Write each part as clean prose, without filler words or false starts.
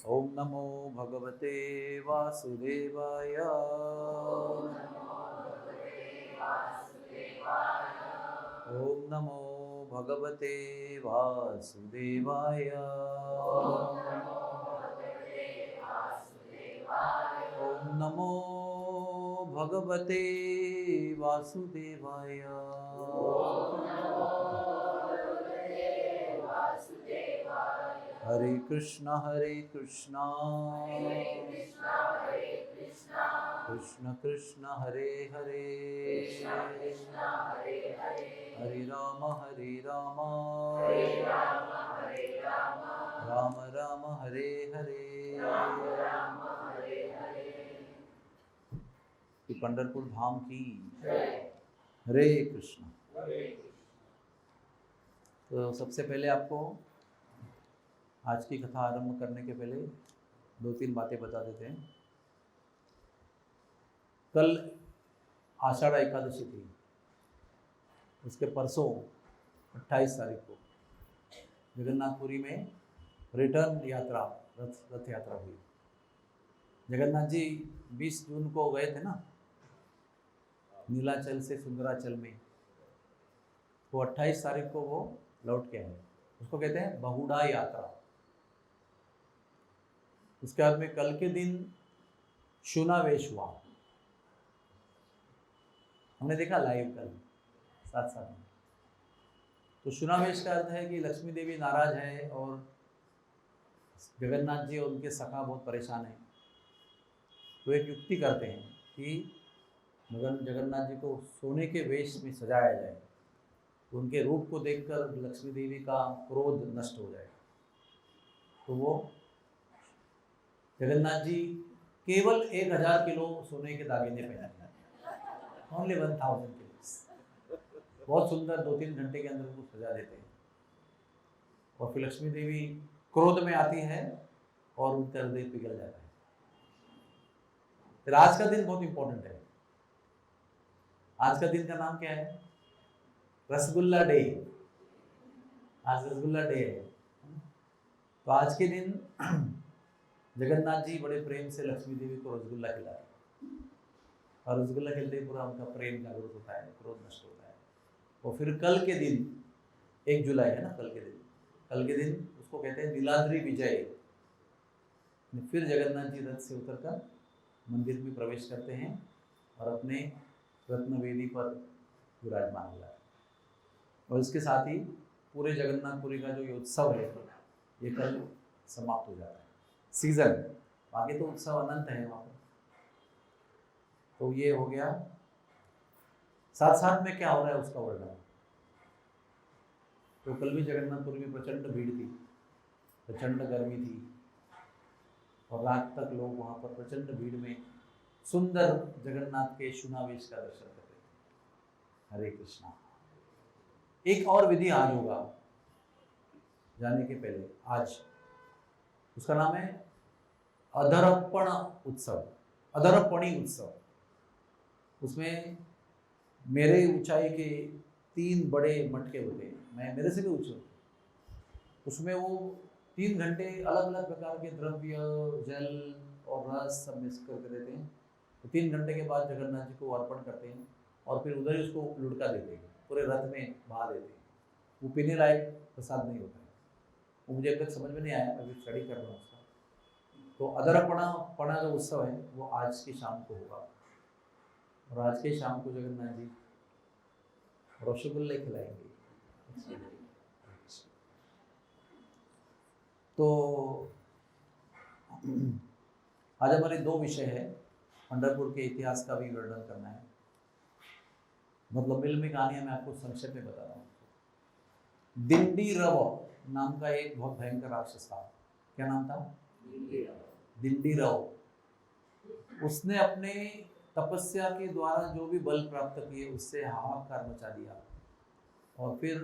ओम नमो भगवते वासुदेवाय। ओम नमो भगवते वासुदेवाय। ओम नमो भगवते वासुदेवाय। हरे कृष्णा कृष्ण कृष्ण हरे हरे, हरे राम राम राम हरे हरे। कि पंढरपुर धाम की हरे कृष्ण। तो सबसे पहले आपको आज की कथा आरंभ करने के पहले दो तीन बातें बता देते हैं। कल आषाढ़ एकादशी थी, उसके परसों 28 तारीख को जगन्नाथपुरी में रिटर्न यात्रा रथ यात्रा हुई। जगन्नाथ जी 20 जून को गए थे ना नीलाचल से सुंदराचल में, वो 28 तारीख को वो लौट के आए। उसको कहते हैं बहुड़ा यात्रा। उसके बाद में कल के दिन शुनावेश हुआ, हमने देखा लाइव कल साथ साथ में। तो शुनावेश का अर्थ है कि लक्ष्मी देवी नाराज है और जगन्नाथ जी और उनके सखा बहुत परेशान हैं। तो एक युक्ति करते हैं कि जगन्नाथ जी को सोने के वेश में सजाया जाए, तो उनके रूप को देखकर लक्ष्मी देवी का क्रोध नष्ट हो जाए। तो वो जगन्नाथ जी केवल 1000 किलो सोने के दागिने पहने, ओनली 1000 किलो। बहुत सुंदर 2-3 घंटे के अंदर उनको सजा देते हैं। और फिर लक्ष्मी देवी क्रोध में आती है और उनका हृदय पिघल जाता है। फिर आज का दिन बहुत इंपॉर्टेंट है। आज का दिन का नाम क्या है? रसगुल्ला डे। आज रसगुल्ला डे है। तो आज के दिन जगन्नाथ जी बड़े प्रेम से लक्ष्मी देवी को रसगुल्ला खिलाते हैं, और रसगुल्ला खेलते ही पूरा उनका प्रेम जागृत होता है, क्रोध नष्ट होता है। और फिर कल के दिन 1 जुलाई है ना, कल के दिन उसको कहते हैं नीलाद्री विजय। फिर जगन्नाथ जी रथ से उतरकर मंदिर में प्रवेश करते हैं और अपने रत्नवेदी पर विराजमान हो जाते हैं। और इसके साथ ही पूरे जगन्नाथपुरी का जो ये उत्सव है ये कल समाप्त हो जाता है। सीजन आगे तो उत्सव अनंत है वहाँ पर। तो ये हो गया। साथ साथ में क्या हो रहा है उसका वर्णन। तो कल भी जगन्नाथपुरी में प्रचंड भीड़ थी, प्रचंड गर्मी थी, और रात तक लोग वहाँ पर प्रचंड भीड़ में सुंदर जगन्नाथ के शुनावेश का दर्शन करते थे। हरे कृष्णा। एक और विधि आज होगा जाने के पहले, आज उसका नाम है अधरपण उत्सव, अधरपणी उत्सव। उसमें मेरे ऊंचाई के 3 बड़े मटके होते हैं, मैं मेरे से भी ऊंचे होते हैं। उसमें वो 3 घंटे अलग अलग प्रकार के द्रव्य, जल और रस सब मिक्स करके देते हैं। तो 3 घंटे के बाद जगन्नाथ जी को अर्पण करते हैं और फिर उधर ही उसको लुढ़का देते हैं, पूरे रथ में बहा देते हैं। वो पीने लायक प्रसाद नहीं होता है। वो मुझे अब तक समझ में नहीं आया, मैं भी स्टडी कर रहा हूँ उसका। तो अधरपणा जो उत्सव है वो आज की शाम को होगा, और आज के शाम को जगन्नाथ जी रसगुल्ले खिलाएंगे। तो आज हमारे 2 विषय है। पंढरपुर के इतिहास का भी वर्णन करना है, मतलब फिल्मी कहानियां मैं आपको संक्षेप में बता रहा हूँ। दिंडी रव नाम का एक बहुत भयंकर राक्षस था। क्या नाम था? दिंडी रव। उसने अपने तपस्या के द्वारा जो भी बल प्राप्त किए उससे हाहाकार मचा दिया। और फिर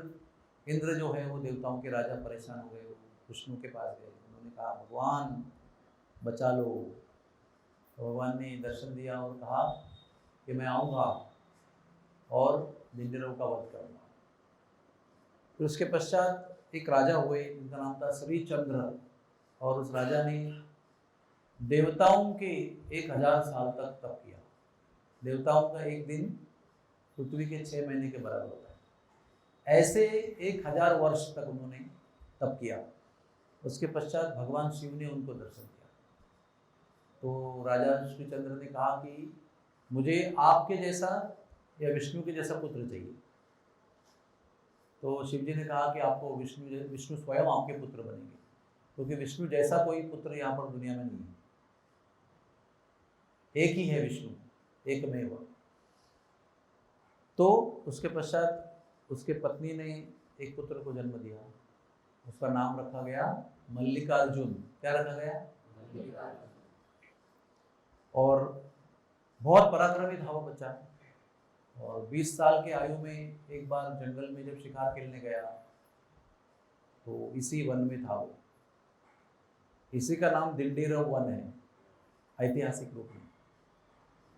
इंद्र जो है वो देवताओं के राजा परेशान हो गए, विष्णु के पास गए। उन्होंने कहा भगवान बचा लो। तो भगवान ने दर्शन दिया और कहा कि मैं आऊँगा और दिंडी रव का वध करूँगा। फिर उसके पश्चात एक राजा हुए, उनका नाम था श्रीचंद्र, और उस राजा ने देवताओं के 1000 साल तक तप किया। देवताओं का एक दिन पृथ्वी के 6 महीने के बराबर होता है। ऐसे 1000 वर्ष तक उन्होंने तप किया। उसके पश्चात भगवान शिव ने उनको दर्शन दिया। तो राजा श्रीचंद्र ने कहा कि मुझे आपके जैसा या विष्णु के जैसा पुत्र चाहिए। तो शिव जी ने कहा कि आपको विष्णु स्वयं आपके पुत्र बनेंगे, क्योंकि विष्णु जैसा कोई पुत्र यहाँ पर दुनिया में नहीं है। एक ही है विष्णु, एकमेव। तो उसके पश्चात उसके पत्नी ने एक पुत्र को जन्म दिया। उसका नाम रखा गया मल्लिकार्जुन। क्या रखा गया? मल्लिकार्जुन। और बहुत पराक्रमी था वो बच्चा। और 20 साल के आयु में एक बार जंगल में जब शिकार खेलने गया तो इसी वन में था वो। इसी का नाम दिंडीरव वन है ऐतिहासिक रूप में।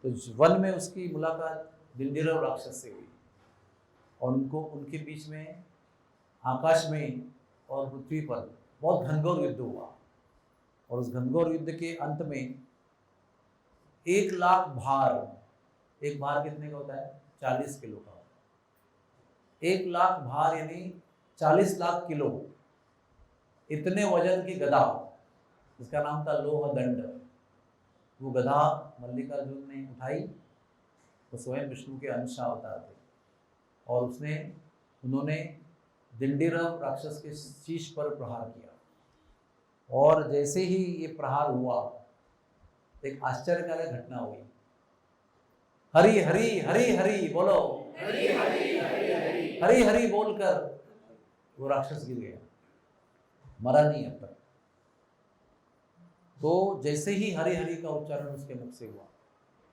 तो वन में उसकी मुलाकात दिंडीरव राक्षस से हुई और उनके बीच में आकाश में और पृथ्वी पर बहुत घनघोर युद्ध हुआ। और उस घनघोर युद्ध के अंत में 1 लाख भार, एक भार कितने का होता है? 40 किलो का। 1 लाख भार यानी 40 लाख किलो, इतने वजन की गदा, जिसका नाम था लोह दंड, वो गदा मल्लिकार्जुन ने उठाई। वो स्वयं विष्णु के अंश अवतार थे और उन्होंने दिंडीरव राक्षस के शीश पर प्रहार किया। और जैसे ही ये प्रहार हुआ, एक आश्चर्यकारक घटना हुई। हरि हरि हरि हरि बोलो, हरि हरि हरि हरि, हरि हरि बोलकर वो राक्षस गिर गया, मरा नहीं अब तक। तो जैसे ही हरि हरि का उच्चारण उसके मुख से हुआ,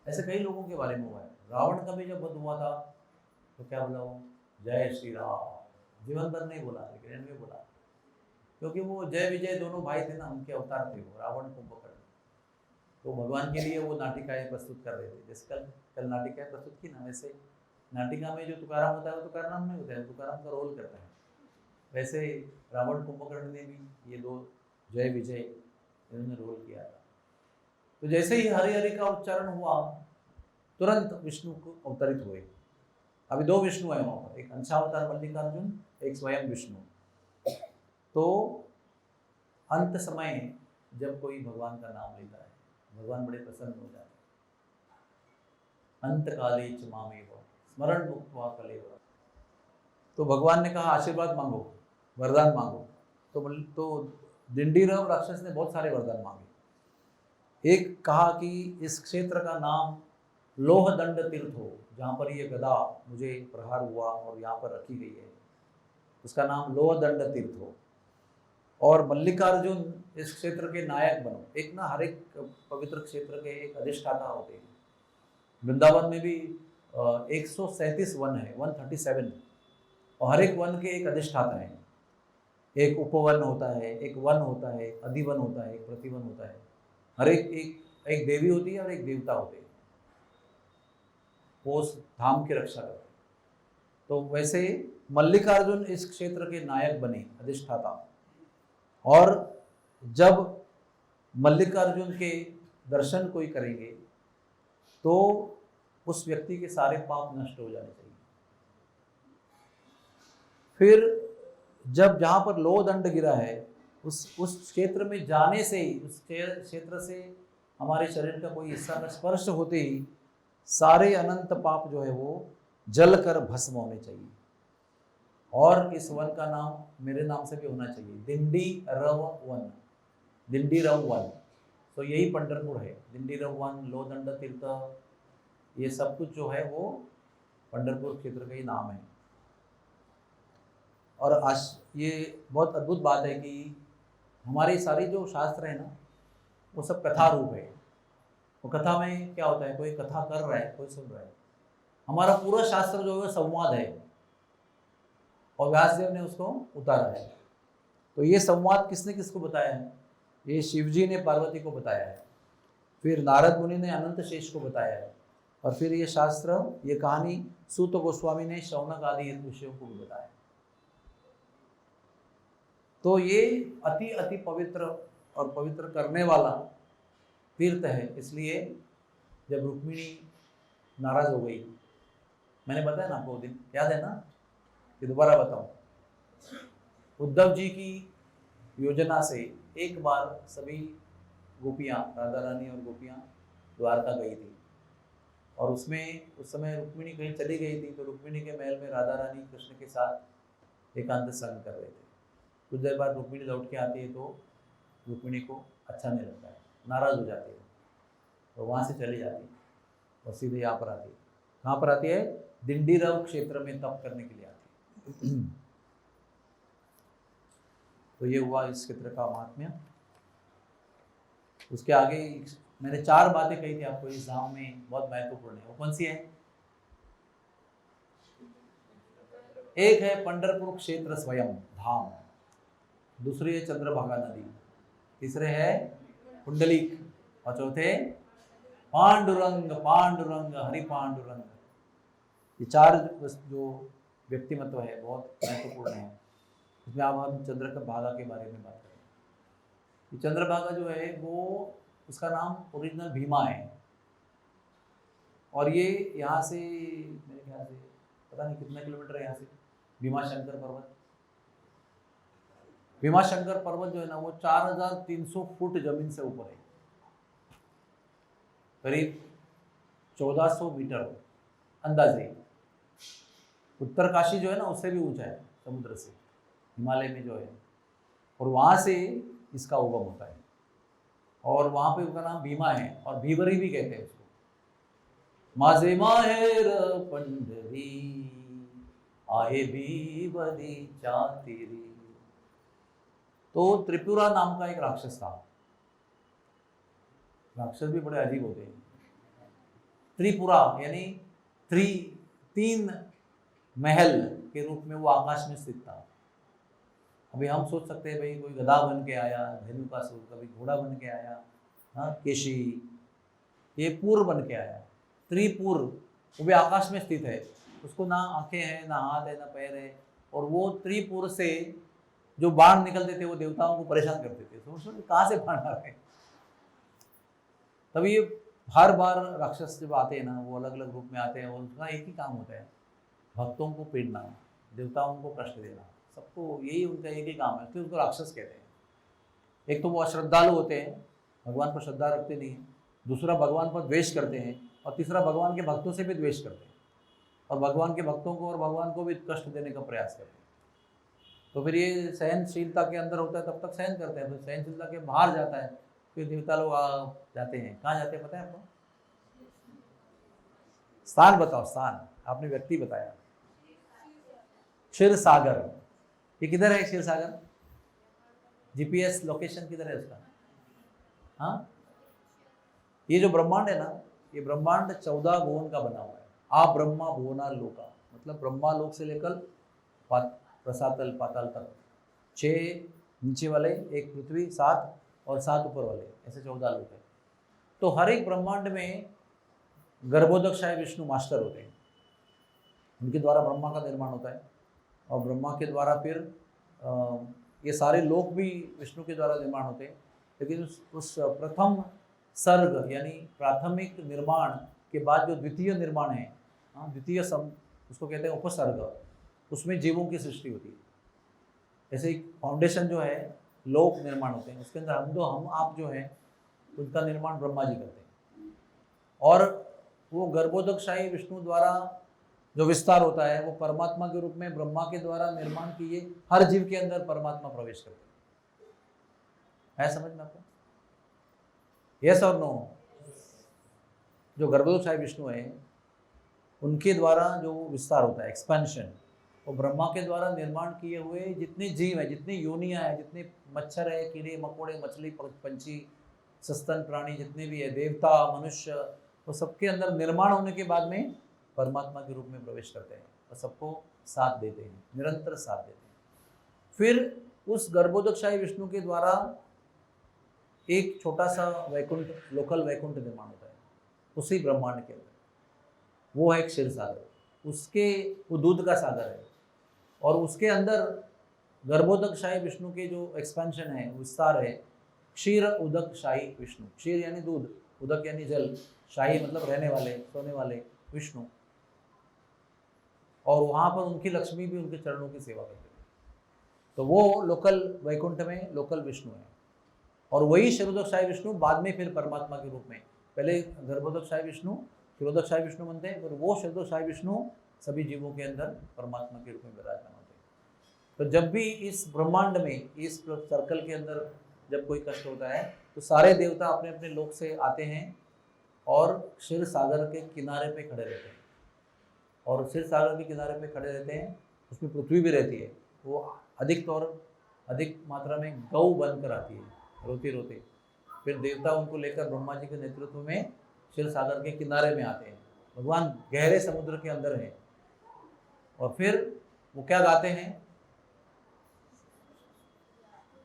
ऐसे कई लोगों के बारे में हुआ है। रावण का भी जब वध हुआ था तो क्या बोला वो? जय श्री राम। जीवन भर नहीं बोला, लेकिन एंड में बोला, क्योंकि वो जय विजय दोनों भाई थे ना, उनके अवतार थे वो, रावण कुंभकर्ण। तो भगवान के लिए वो नाटिकाएं प्रस्तुत कर रहे थे। जैसे कल नाटिकाएं प्रस्तुत की ना, वैसे नाटिका में जो तुकाराम होता है वो तुकाराम नहीं होता है, तुकाराम का रोल करता है। वैसे रावण कुंभकर्ण ने भी ये 2 जय विजय इन्होंने रोल किया था। तो जैसे ही हरि हरि का उच्चारण हुआ, तुरंत विष्णु को अवतरित हुए। अभी 2 विष्णु है वहाँ पर, एक अंशावतार मल्लिकार्जुन, एक स्वयं विष्णु। तो अंत समय जब कोई भगवान का नाम लेता है, भगवान बड़े प्रसन्न हो जाते हैं। अंत काले च मामेव स्मरण मुक्त्वा कलेव। तो भगवान ने कहा आशीर्वाद मांगो, वरदान मांगो। तो दिंडीरव राक्षस ने बहुत सारे वरदान मांगे। एक कहा कि इस क्षेत्र का नाम लोह दंड तीर्थ हो, जहाँ पर ये गदा मुझे प्रहार हुआ और यहाँ पर रखी गई है, उसका नाम लोह दंड तीर्थ हो। और मल्लिकार्जुन इस क्षेत्र के नायक बनो। एक ना हर एक पवित्र क्षेत्र के एक अधिष्ठाता होते हैं। वृंदावन में भी 137 वन है, 137, और हर एक वन के एक अधिष्ठाता है। एक उपवन होता है, एक वन होता है, एक अधिवन होता है, एक प्रतिवन होता है। हर एक देवी होती है और एक देवता होते हैं, वो उस धाम की रक्षा करते हैं। तो वैसे मल्लिकार्जुन इस क्षेत्र के नायक बने, अधिष्ठाता। और जब मल्लिकार्जुन के दर्शन कोई करेंगे तो उस व्यक्ति के सारे पाप नष्ट हो जाने चाहिए। फिर जब जहाँ पर लोह दंड गिरा है, उस क्षेत्र में जाने से ही, उस क्षेत्र से हमारे शरीर का कोई हिस्सा में स्पर्श होते ही सारे अनंत पाप जो है वो जल कर भस्म होने चाहिए। और इस वन का नाम मेरे नाम से भी होना चाहिए, दिंडीरव वन, दिंडीरव वन। तो यही पंढरपुर है, दिंडीरव वन, लोह दंड तीर्थ, ये सब कुछ जो है वो पंढरपुर क्षेत्र का ही नाम है। और आज ये बहुत अद्भुत बात है कि हमारे सारी जो शास्त्र है ना, वो सब कथा रूप है। वो कथा में क्या होता है, कोई कथा कर रहा है, कोई सुन रहा है। हमारा पूरा शास्त्र जो है संवाद है, और व्यासदेव ने उसको उतारा है। तो ये संवाद किसने किसको बताया है? ये शिवजी ने पार्वती को बताया है, फिर नारद मुनि ने अनंत शेष को बताया है, और फिर ये शास्त्र, ये कहानी सूत गोस्वामी ने शौनक आदि ऋषियों को भी बताया। तो ये अति अति पवित्र और पवित्र करने वाला तीर्थ है, इसलिए जब रुक्मिणी नाराज हो गई, मैंने बताया ना आपको दिन, याद है ना, कि दोबारा बताऊं, उद्धव जी की योजना से एक बार सभी गोपियाँ, राधा रानी और गोपियाँ द्वारका गई थी, और उसमें उस समय रुक्मिणी कहीं चली गई थी, तो रुक्मिणी के महल में राधा रानी कृष्ण के साथ एकांत संग कर रहे थे। कुछ देर बाद रुक्मिणी लौट के आती है, तो रुक्मिणी को अच्छा नहीं लगता है, नाराज हो जाती है, तो वहाँ से चली जाती है और सीधे यहाँ पर आती है। कहाँ पर आती है? दिंडीरव क्षेत्र में तप करने के लिए आती है। तो ये हुआ इस क्षेत्र का महात्म्य। उसके आगे मैंने 4 बातें कही थी आपको इस धाम में बहुत महत्वपूर्ण है, वो कौन सी है? एक है पंढरपुर क्षेत्र स्वयं धाम, दूसरी है चंद्रभागा नदी, तीसरे है पुंडलिक, और चौथे पांडुरंग पांडुरंग हरि पांडुरंग। ये 4 जो व्यक्तिमत्व है बहुत महत्वपूर्ण है। इसमें अब हम चंद्रभागा के बारे में बात करें। चंद्रभागा जो है वो, उसका नाम ओरिजिनल भीमा है, और ये यहाँ से मेरे ख्याल से पता नहीं कितना किलोमीटर है यहाँ से भीमा शंकर पर्वत। भीमा शंकर पर्वत जो है ना, वो 4300 फुट जमीन से ऊपर है, करीब 1400 मीटर अंदाजे। उत्तरकाशी जो है ना, उससे भी ऊंचा है समुद्र से, हिमालय में जो है, और वहाँ से इसका उगम होता है, और वहाँ पे उसका नाम भीमा है, और भीवरी भी कहते हैं उसको। माझे माहेर पंढरी आहे भीवरी चातिरी। तो त्रिपुरा नाम का एक राक्षस था। राक्षस भी बड़े अजीब होते हैं। त्रिपुरा यानी 3 महल के रूप में वो आकाश में स्थित था। अभी हम सोच सकते हैं भाई कोई गधा बन के आया, धेनुकासुर, कभी घोड़ा बन के आया, हाँ केशी, ये पूर बन के आया। त्रिपुर वो भी आकाश में स्थित है, उसको ना आंखें हैं, ना हाथ है, ना पैर है, और वो त्रिपुर से जो बाण निकलते थे वो देवताओं को परेशान करते थे। सोचो कहाँ से बाण आ रहे हैं। तभी हर बार राक्षस जब आते हैं ना, वो अलग अलग रूप में आते हैं, और उनका एक ही काम होता है, भक्तों को पीड़ना, देवताओं को कष्ट देना, सबको यही उनका एक ही काम है, इसलिए उसको राक्षस कहते हैं। एक तो वो अश्रद्धालु होते हैं, भगवान पर श्रद्धा रखते नहीं हैं, दूसरा भगवान पर द्वेष करते हैं, और तीसरा भगवान के भक्तों से भी द्वेष करते हैं, और भगवान के भक्तों को और भगवान को भी कष्ट देने का प्रयास करते हैं। तो फिर ये सहनशीलता के अंदर होता है तब तक सहन करते हैं, फिर सहनशीलता के बाहर जाता है, फिर देवता लोग जाते हैं। कहाँ जाते हैं पता है आपको? स्थान बताओ, स्थान। आपने व्यक्ति बताया क्षीर सागर। ये किधर है क्षीर सागर? जीपीएस लोकेशन किधर है उसका? हाँ, ये जो ब्रह्मांड है ना, ये ब्रह्मांड 14 भुवन का बना हुआ है। आ ब्रह्मा भुवना लोका, मतलब ब्रह्मा लोक से लेकर रसातल पाताल तक 6 नीचे वाले, 1 पृथ्वी, 7 और 7 ऊपर वाले, ऐसे 14 लोक है। तो हर एक ब्रह्मांड में गर्भोदक्षाय विष्णु मास्टर होते हैं, उनके द्वारा ब्रह्मा का निर्माण होता है, और ब्रह्मा के द्वारा फिर ये सारे लोक भी विष्णु के द्वारा निर्माण होते हैं। लेकिन उस प्रथम सर्ग यानी प्राथमिक निर्माण के बाद जो द्वितीय निर्माण है, द्वितीय उसको कहते हैं उपसर्ग, उसमें जीवों की सृष्टि होती है। ऐसे फाउंडेशन जो है लोक निर्माण होते हैं, उसके अंदर हम आप जो हैं उनका निर्माण ब्रह्मा जी करते हैं, और वो गर्भोदकशाही विष्णु द्वारा जो विस्तार होता है वो परमात्मा के रूप में ब्रह्मा के द्वारा निर्माण किए हर जीव के अंदर परमात्मा प्रवेश करते हैं। है समझ में आपको? यस और नो? जो गर्भोदकशाही विष्णु है उनके द्वारा जो विस्तार होता है, एक्सपेंशन, वो ब्रह्मा के द्वारा निर्माण किए हुए जितने जीव हैं, जितनी योनियाँ हैं, जितने मच्छर है, कीड़े मकोड़े, मछली, पंछी, सस्तन प्राणी जितने भी है, देवता, मनुष्य, वो सबके अंदर निर्माण होने के बाद में परमात्मा के रूप में प्रवेश करते हैं और सबको साथ देते हैं, निरंतर साथ देते हैं। फिर उस गर्भोदकशाही विष्णु के द्वारा एक छोटा सा वैकुंठ, लोकल वैकुंठ निर्माण होता है उसी ब्रह्मांड के अंदर, वो है क्षीर सागर। उसके वो दूध का सागर है, और उसके अंदर गर्भोदकशाही विष्णु के जो एक्सपेंशन है, विस्तार है, क्षीर उदक शाही विष्णु। क्षीर यानी दूध, उदक यानी जल, शाही मतलब रहने वाले, सोने वाले विष्णु। और वहाँ पर उनकी लक्ष्मी भी उनके चरणों की सेवा करते हैं। तो वो लोकल वैकुंठ में लोकल विष्णु है। और वही क्षीरोदकशाही विष्णु बाद में फिर परमात्मा के रूप में, पहले गर्भोदकशाही विष्णु क्षीरोदकशाही विष्णु बनते हैं, फिर वो क्षीरोदकशाही विष्णु सभी जीवों के अंदर परमात्मा के रूप में विराजमान होते हैं। तो जब भी इस ब्रह्मांड में, इस सर्कल के अंदर जब कोई कष्ट होता है तो सारे देवता अपने अपने लोक से आते हैं और क्षीर सागर के किनारे पे खड़े रहते हैं। और क्षीर सागर के किनारे पे खड़े रहते हैं, उसमें पृथ्वी भी रहती है। वो अधिक मात्रा में गौ बनकर आती है, रोते रोते। फिर देवता उनको लेकर ब्रह्मा जी के नेतृत्व में क्षीर सागर के किनारे में आते हैं। भगवान गहरे समुद्र के अंदर हैं। और फिर वो क्या गाते हैं,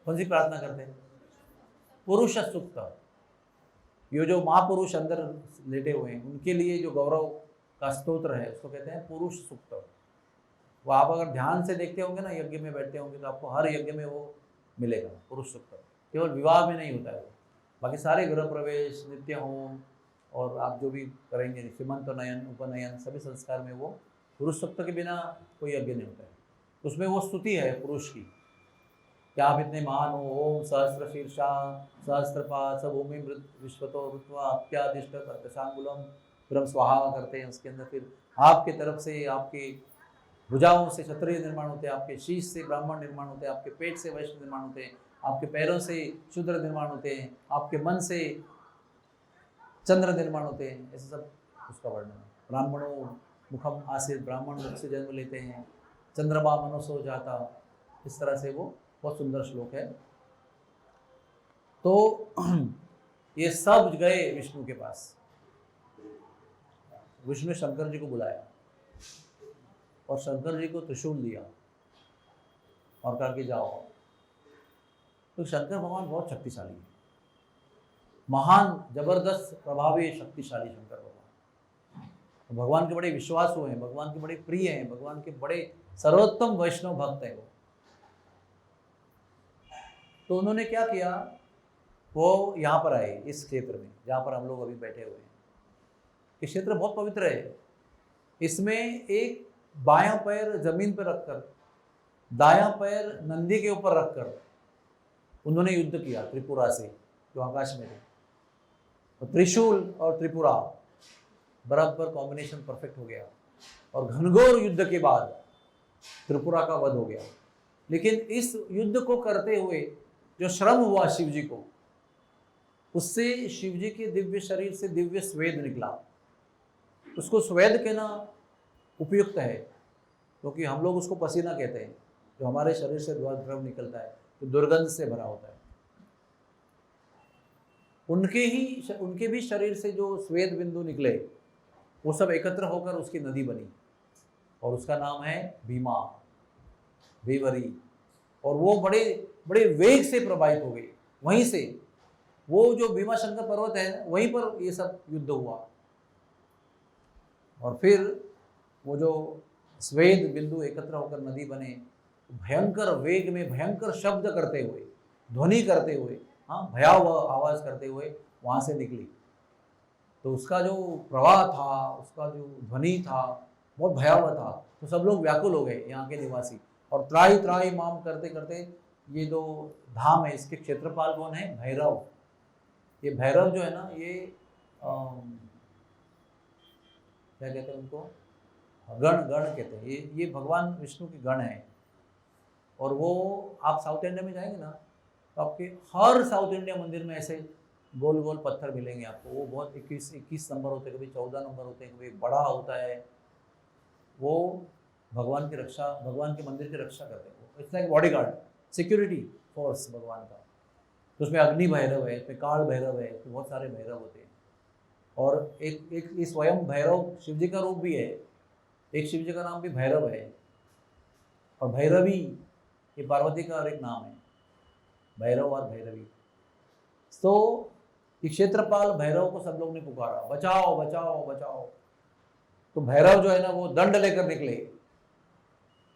कौन सी प्रार्थना करते हैं? पुरुष सूक्त। ये जो महापुरुष अंदर लेटे हुए हैं उनके लिए जो गौरव का स्तोत्र है उसको कहते हैं पुरुष सूक्त। वो आप अगर ध्यान से देखते होंगे ना, यज्ञ में बैठते होंगे तो आपको हर यज्ञ में वो मिलेगा पुरुष सूक्त। केवल विवाह में नहीं होता है वो, बाकी सारे गृह प्रवेश, नित्य होम और आप जो भी करेंगे, सीमंत नयन, उपनयन, सभी संस्कार में वो पुरुष सूक्त के बिना कोई यज्ञ नहीं होता है। उसमें वो स्तुति है पुरुष की, क्या आप इतने महान हो, ओम सहस्र शीर्षा सहस्त्रपाद स भूमि विश्वतो ऋत्वा अत्यादिष्ट कर्कशांगुलम ब्रह्म स्वाहा करते हैं। उसके अंदर फिर आपके तरफ से, आपके भुजाओं से क्षत्रिय निर्माण होते हैं, आपके शीश से ब्राह्मण निर्माण होते हैं, आपके पेट से वैश्य निर्माण होते हैं, आपके पैरों से शूद्र निर्माण होते हैं, आपके मन से चंद्र निर्माण होते हैं। ऐसे सब उसका वर्णन है। ब्राह्मणों मुखम आसित, ब्राह्मण मुख से जन्म लेते हैं, चंद्रमा मनुष्य जाता। इस तरह से वो बहुत सुंदर श्लोक है। तो ये सब गए विष्णु के पास। विष्णु ने शंकर जी को बुलाया और शंकर जी को त्रिशूल दिया और कहा कि जाओ। तो शंकर भगवान बहुत शक्तिशाली है, महान, जबरदस्त, प्रभावी, शक्तिशाली शंकर भगवान। तो भगवान के बड़े विश्वासु हैं, भगवान के बड़े प्रिय हैं, भगवान के बड़े सर्वोत्तम वैष्णव भक्त हैं वो। तो उन्होंने क्या किया, वो यहाँ पर आए इस क्षेत्र में जहाँ पर हम लोग अभी बैठे हुए हैं। ये क्षेत्र बहुत पवित्र है। इसमें एक बायां पैर जमीन पर रखकर, दायां पैर नंदी के ऊपर रखकर उन्होंने युद्ध किया त्रिपुरा से, जो आकाश में थे। तो त्रिशूल और त्रिपुरा बराबर कॉम्बिनेशन परफेक्ट हो गया और घनघोर युद्ध के बाद त्रिपुरा का वध हो गया। लेकिन इस युद्ध को करते हुए जो श्रम हुआ शिव जी को, उससे शिव जी के दिव्य शरीर से दिव्य स्वेद निकला। उसको स्वेद कहना उपयुक्त है, क्योंकि हम लोग उसको पसीना कहते हैं। जो हमारे शरीर से द्रव निकलता है तो दुर्गंध से भरा होता है। उनके भी शरीर से जो स्वेद बिंदु निकले वो सब एकत्र होकर उसकी नदी बनी और उसका नाम है भीमा, भीवरी। और वो बड़े बड़े वेग से प्रवाहित हो गई। वहीं से वो जो भीमा शंकर पर्वत है वहीं पर ये सब युद्ध हुआ। और फिर वो जो स्वेद बिंदु एकत्र होकर नदी बने, भयंकर वेग में भयंकर शब्द करते हुए, ध्वनि करते हुए, हाँ, भयावह आवाज करते हुए वहाँ से निकली। तो उसका जो प्रवाह था, उसका जो ध्वनि था बहुत भयावह था। तो सब लोग व्याकुल हो गए यहाँ के निवासी, और त्राही त्राही माम करते करते ये जो धाम है इसके क्षेत्रपाल कौन है? भैरव। ये भैरव जो है ना, ये क्या कहते हैं उनको? गण कहते हैं। ये भगवान विष्णु के गण हैं। और वो आप साउथ इंडिया में जाएंगे ना तो आपके हर साउथ इंडिया मंदिर में ऐसे गोल गोल पत्थर मिलेंगे आपको। वो बहुत 21 नंबर होते हैं, कभी 14 नंबर होते हैं, कभी बड़ा होता है। वो भगवान की रक्षा, भगवान के मंदिर की रक्षा करते हैं। It's like bodyguard, security force भगवान का। तो उसमें अग्नि भैरव है, उसमें काल भैरव है, तो बहुत सारे भैरव होते हैं। और एक स्वयं भैरव शिव जी का रूप भी है। एक शिव जी का नाम भी भैरव है, और भैरवी ये पार्वती का और एक नाम है, भैरव और भैरवी। तो ये क्षेत्रपाल भैरव को सब लोग ने पुकारा, बचाओ बचाओ बचाओ। तो भैरव जो है ना वो दंड लेकर निकले,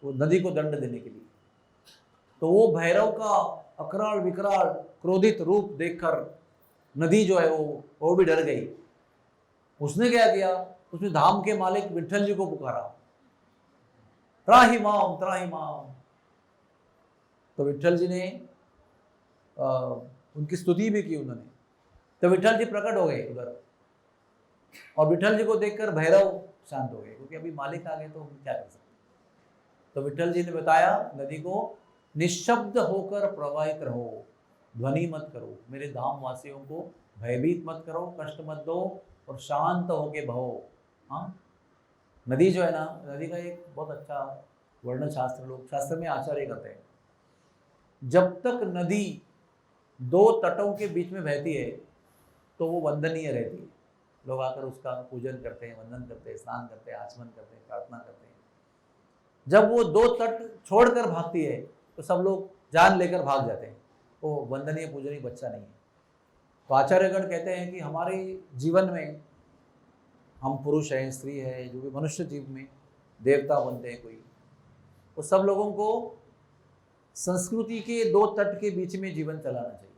वो नदी को दंड देने के लिए। तो वो भैरव का अकराल विकराल क्रोधित रूप देखकर नदी जो है वो भी डर गई। उसने क्या किया, उसने धाम के मालिक विठल जी को पुकारा, त्राहि माम त्राहि माम। तो विठल जी ने उनकी स्तुति भी की उन्होंने। तो विठल जी प्रकट हो गए उधर, और विठल जी को देखकर भैरव शांत हो गए, क्योंकि अभी मालिक आ गए तो हम क्या कर सकते। तो विठल जी ने बताया नदी को, निशब्द होकर प्रवाहित रहो, ध्वनि मत करो, मेरे धाम वासियों को भयभीत मत करो, कष्ट मत दो, और शांत होके बहो। हाँ, नदी जो है ना, नदी का एक बहुत अच्छा वर्णन शास्त्र, लोग शास्त्र में आचार्य करते हैं, जब तक नदी दो तटों के बीच में बहती है तो वो वंदनीय रहती है। लोग आकर उसका पूजन करते हैं, वंदन करते हैं, स्नान करते हैं, आचमन करते हैं, प्रार्थना करते हैं। जब वो दो तट छोड़कर भागती है तो सब लोग जान लेकर भाग जाते हैं, वो वंदनीय पूजनीय बच्चा नहीं है। तो आचार्यगण कहते हैं कि हमारे जीवन में हम पुरुष हैं, स्त्री है, जो भी मनुष्य जीव में देवता बनते हैं कोई, वो सब लोगों को संस्कृति के दो तट के बीच में जीवन चलाना चाहिए।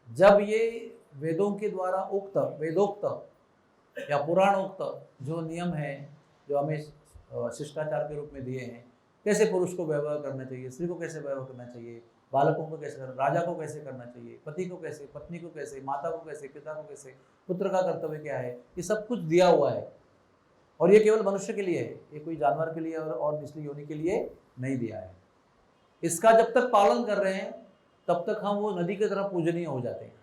जब ये वेदों के द्वारा उक्त, वेदोक्त या पुराणोक्त जो नियम है, जो हमें शिष्टाचार के रूप में दिए हैं, कैसे पुरुष को व्यवहार करना चाहिए, स्त्री को कैसे व्यवहार करना चाहिए, बालकों को कैसे करना, राजा को कैसे करना चाहिए, पति को कैसे, पत्नी को कैसे, माता को कैसे, पिता को कैसे, पुत्र का कर्तव्य क्या है, ये सब कुछ दिया हुआ है। और ये केवल मनुष्य के लिए है, ये कोई जानवर के लिए और निचली योनि के लिए नहीं दिया है। इसका जब तक पालन कर रहे हैं तब तक हम वो नदी की तरह पूजनीय हो जाते हैं।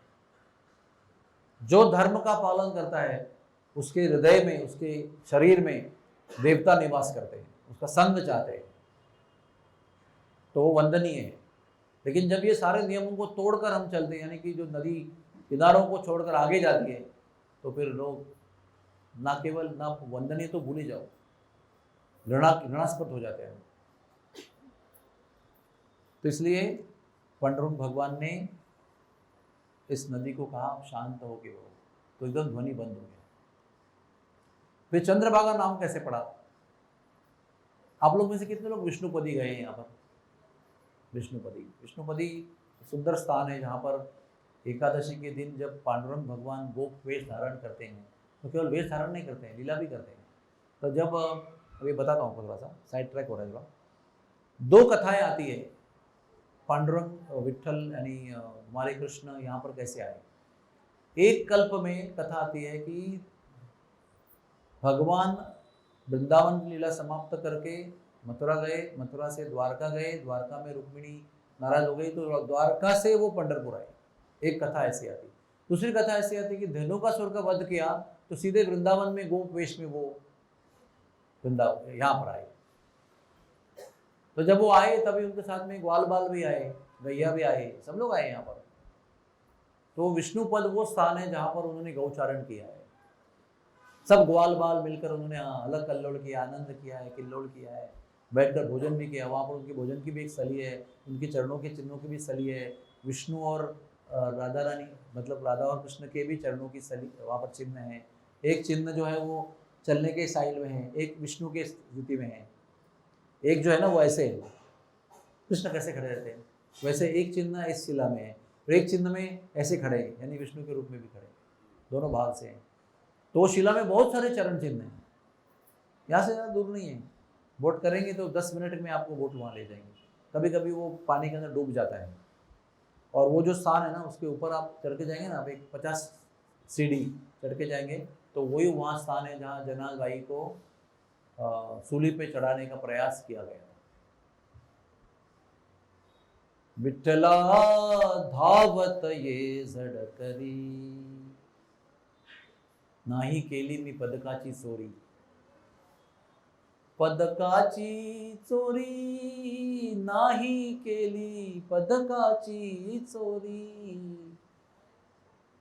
जो धर्म का पालन करता है उसके हृदय में, उसके शरीर में देवता निवास करते हैं, उसका संग चाहते हैं, तो वो वंदनीय है। लेकिन जब ये सारे नियमों को तोड़कर हम चलते हैं, यानी कि जो नदी किनारों को छोड़कर आगे जाती है, तो फिर लोग ना केवल ना वंदनीय तो भूल ही जाओ, घृणास्पद हो जाते हैं। तो इसलिए पांडुरंग भगवान ने इस नदी को कहा शांत हो के वो, तो एकदम ध्वनि बंद हो गया। फिर चंद्रभागा नाम कैसे पड़ा? आप लोग में से कितने लोग विष्णुपदी गए हैं? यहाँ पर विष्णुपदी सुंदर स्थान है, जहाँ पर एकादशी के दिन जब पांडुरंग भगवान गोप वेश धारण करते हैं, तो केवल वेश धारण नहीं करते हैं, लीला भी करते हैं। तो जब अभी बताता हूँ, थोड़ा सा साइड ट्रैक हो रहा है। दो कथाएं आती है पांडुरंग विठल यानी हमारे कृष्ण यहाँ पर कैसे आए। एक कल्प में कथा आती है कि भगवान वृंदावन लीला समाप्त करके मथुरा गए, मथुरा से द्वारका गए, द्वारका में रुक्मिणी नाराज हो गई तो द्वारका से वो पंढरपुर आए। एक कथा ऐसी आती। दूसरी कथा ऐसी आती कि धेनुकासुर का वध किया तो सीधे वृंदावन में गोप वेश में वो वृंदावन यहाँ पर आए। तो जब वो आए तभी उनके साथ में ग्वाल बाल भी आए, गैया भी आए, सब लोग आए यहाँ पर। तो विष्णुपद वो स्थान है जहाँ पर उन्होंने गौचारण किया है। सब ग्वाल बाल मिलकर उन्होंने अलग कल्लोल किया, आनंद किया है, किल्लोल किया है, बैठकर भोजन भी किया। वहाँ पर उनके भोजन की भी एक स्थली है, उनके चरणों के चिन्हों की भी स्थली है। विष्णु और राधा रानी, मतलब राधा और कृष्ण के भी चरणों की स्थली वहाँ पर चिन्ह है। एक चिन्ह जो है वो चलने के स्टाइल में है, एक विष्णु के स्थिति में है, एक जो है ना वो ऐसे है, कृष्ण कैसे खड़े रहते हैं वैसे एक चिन्ह इस शिला में है, और एक चिन्ह में ऐसे खड़े हैं, यानी विष्णु के रूप में भी खड़े, दोनों भाग से हैं। तो शिला में बहुत सारे चरण चिन्ह हैं, यहाँ से ज़्यादा दूर नहीं है। बोट करेंगे तो 10 मिनट में आपको बोट वहाँ ले जाएंगे। कभी कभी वो पानी के अंदर डूब जाता है, और वो जो स्थान है ना उसके ऊपर आप चढ़ के जाएंगे ना, आप एक 50 सीढ़ी चढ़ के जाएंगे तो वही वहाँ स्थान है जहाँ जना गाई को सूली पे चढ़ाने का प्रयास किया गया। विठ्ठला धावत ये झडकरी, नाही केली मी पदकाची चोरी, पदकाची चोरी नाही केली, पदकाची चोरी।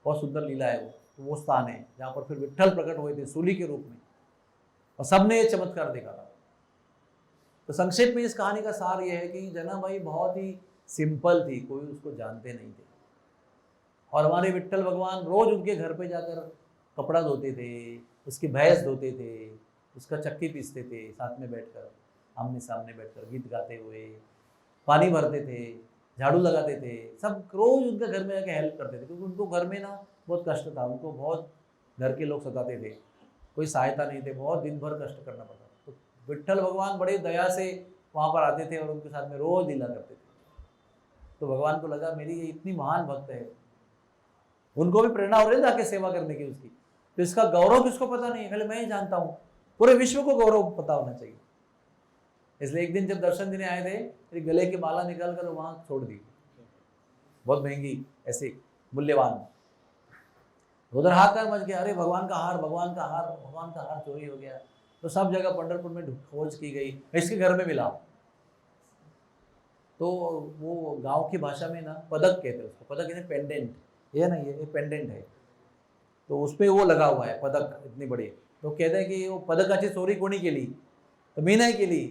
बहुत सुंदर लीला है वो। तो वो स्थान है जहाँ पर फिर विठ्ठल प्रकट हुए थे सूली के रूप में, और सबने ये चमत्कार देखा था। तो संक्षेप में इस कहानी का सार यह है कि जनाबाई बहुत ही सिंपल थी, कोई उसको जानते नहीं थे, और हमारे विठ्ठल भगवान रोज उनके घर पे जाकर कपड़ा धोते थे, उसकी भैंस धोते थे, उसका चक्की पीसते थे, साथ में बैठकर आमने सामने बैठकर गीत गाते हुए पानी भरते थे, झाड़ू लगाते थे, सब रोज उनके घर में आके हेल्प करते थे, क्योंकि उनको घर में ना बहुत कष्ट था, उनको बहुत घर के लोग सताते थे, कोई सहायता नहीं थे, बहुत दिन भर कष्ट करना पड़ता। तो विट्ठल भगवान बड़े दया से वहाँ पर आते थे और उनके साथ में रोज लीला करते थे। तो भगवान को लगा मेरी ये इतनी महान भक्त है, उनको भी प्रेरणा हो रही है जाके सेवा करने की उसकी, तो इसका गौरव किसको पता नहीं है, खाली मैं ही जानता हूँ, पूरे विश्व को गौरव पता होना चाहिए। इसलिए एक दिन जब दर्शन देने आए थे, फिर गले की माला निकाल कर वहां छोड़ दी, बहुत महंगी, ऐसे मूल्यवान। उधर हाहाकार मच गया, अरे भगवान का हार, भगवान का हार, भगवान का हार चोरी हो गया। तो सब जगह पंढरपुर में खोज की गई, इसके घर में मिला। तो वो गांव की भाषा में ना पदक कहते हैं उसको, पदक यानी पेंडेंट, ये ना ये पेंडेंट है, तो उस पर वो लगा हुआ है पदक इतनी बड़ी। तो कहते हैं कि वो पदकाची चोरी कोणी केली, तो मी नाही केली।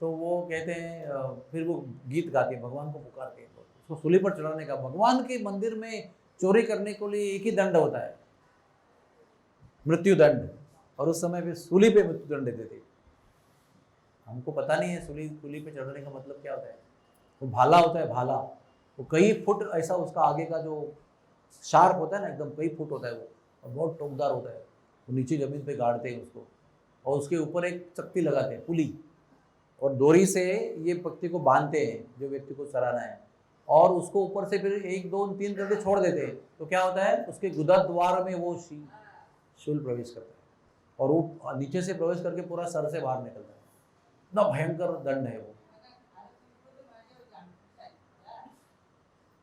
तो वो कहते हैं, फिर वो गीत गाते हैं, भगवान को पुकारते हैं, उसको सूली पर चढ़ाने का। भगवान के मंदिर में चोरी करने के लिए एक ही दंड होता है, मृत्यु दंड, और उस समय पे सूली पे मृत्यु दंड देते थे। हमको पता नहीं है सूली पे चढ़ने का मतलब क्या होता है। वो भाला होता है, भाला, वो कई फुट ऐसा उसका आगे का जो शार्प होता है ना, एकदम कई फुट होता है वो, और बहुत टोकदार होता है। वो नीचे जमीन पे गाड़ते हैं उसको, और उसके ऊपर एक चक्ति लगाते हैं, पुली, और डोरी से ये व्यक्ति को बांधते हैं, जो व्यक्ति को सराहना है, और उसको ऊपर से फिर 1 2 3 करके छोड़ देते हैं। तो क्या होता है, उसके गुदा द्वार में वो शूल प्रवेश करता है, और वो नीचे से प्रवेश करके पूरा सर से बाहर निकलता है। इतना भयंकर दंड है वो।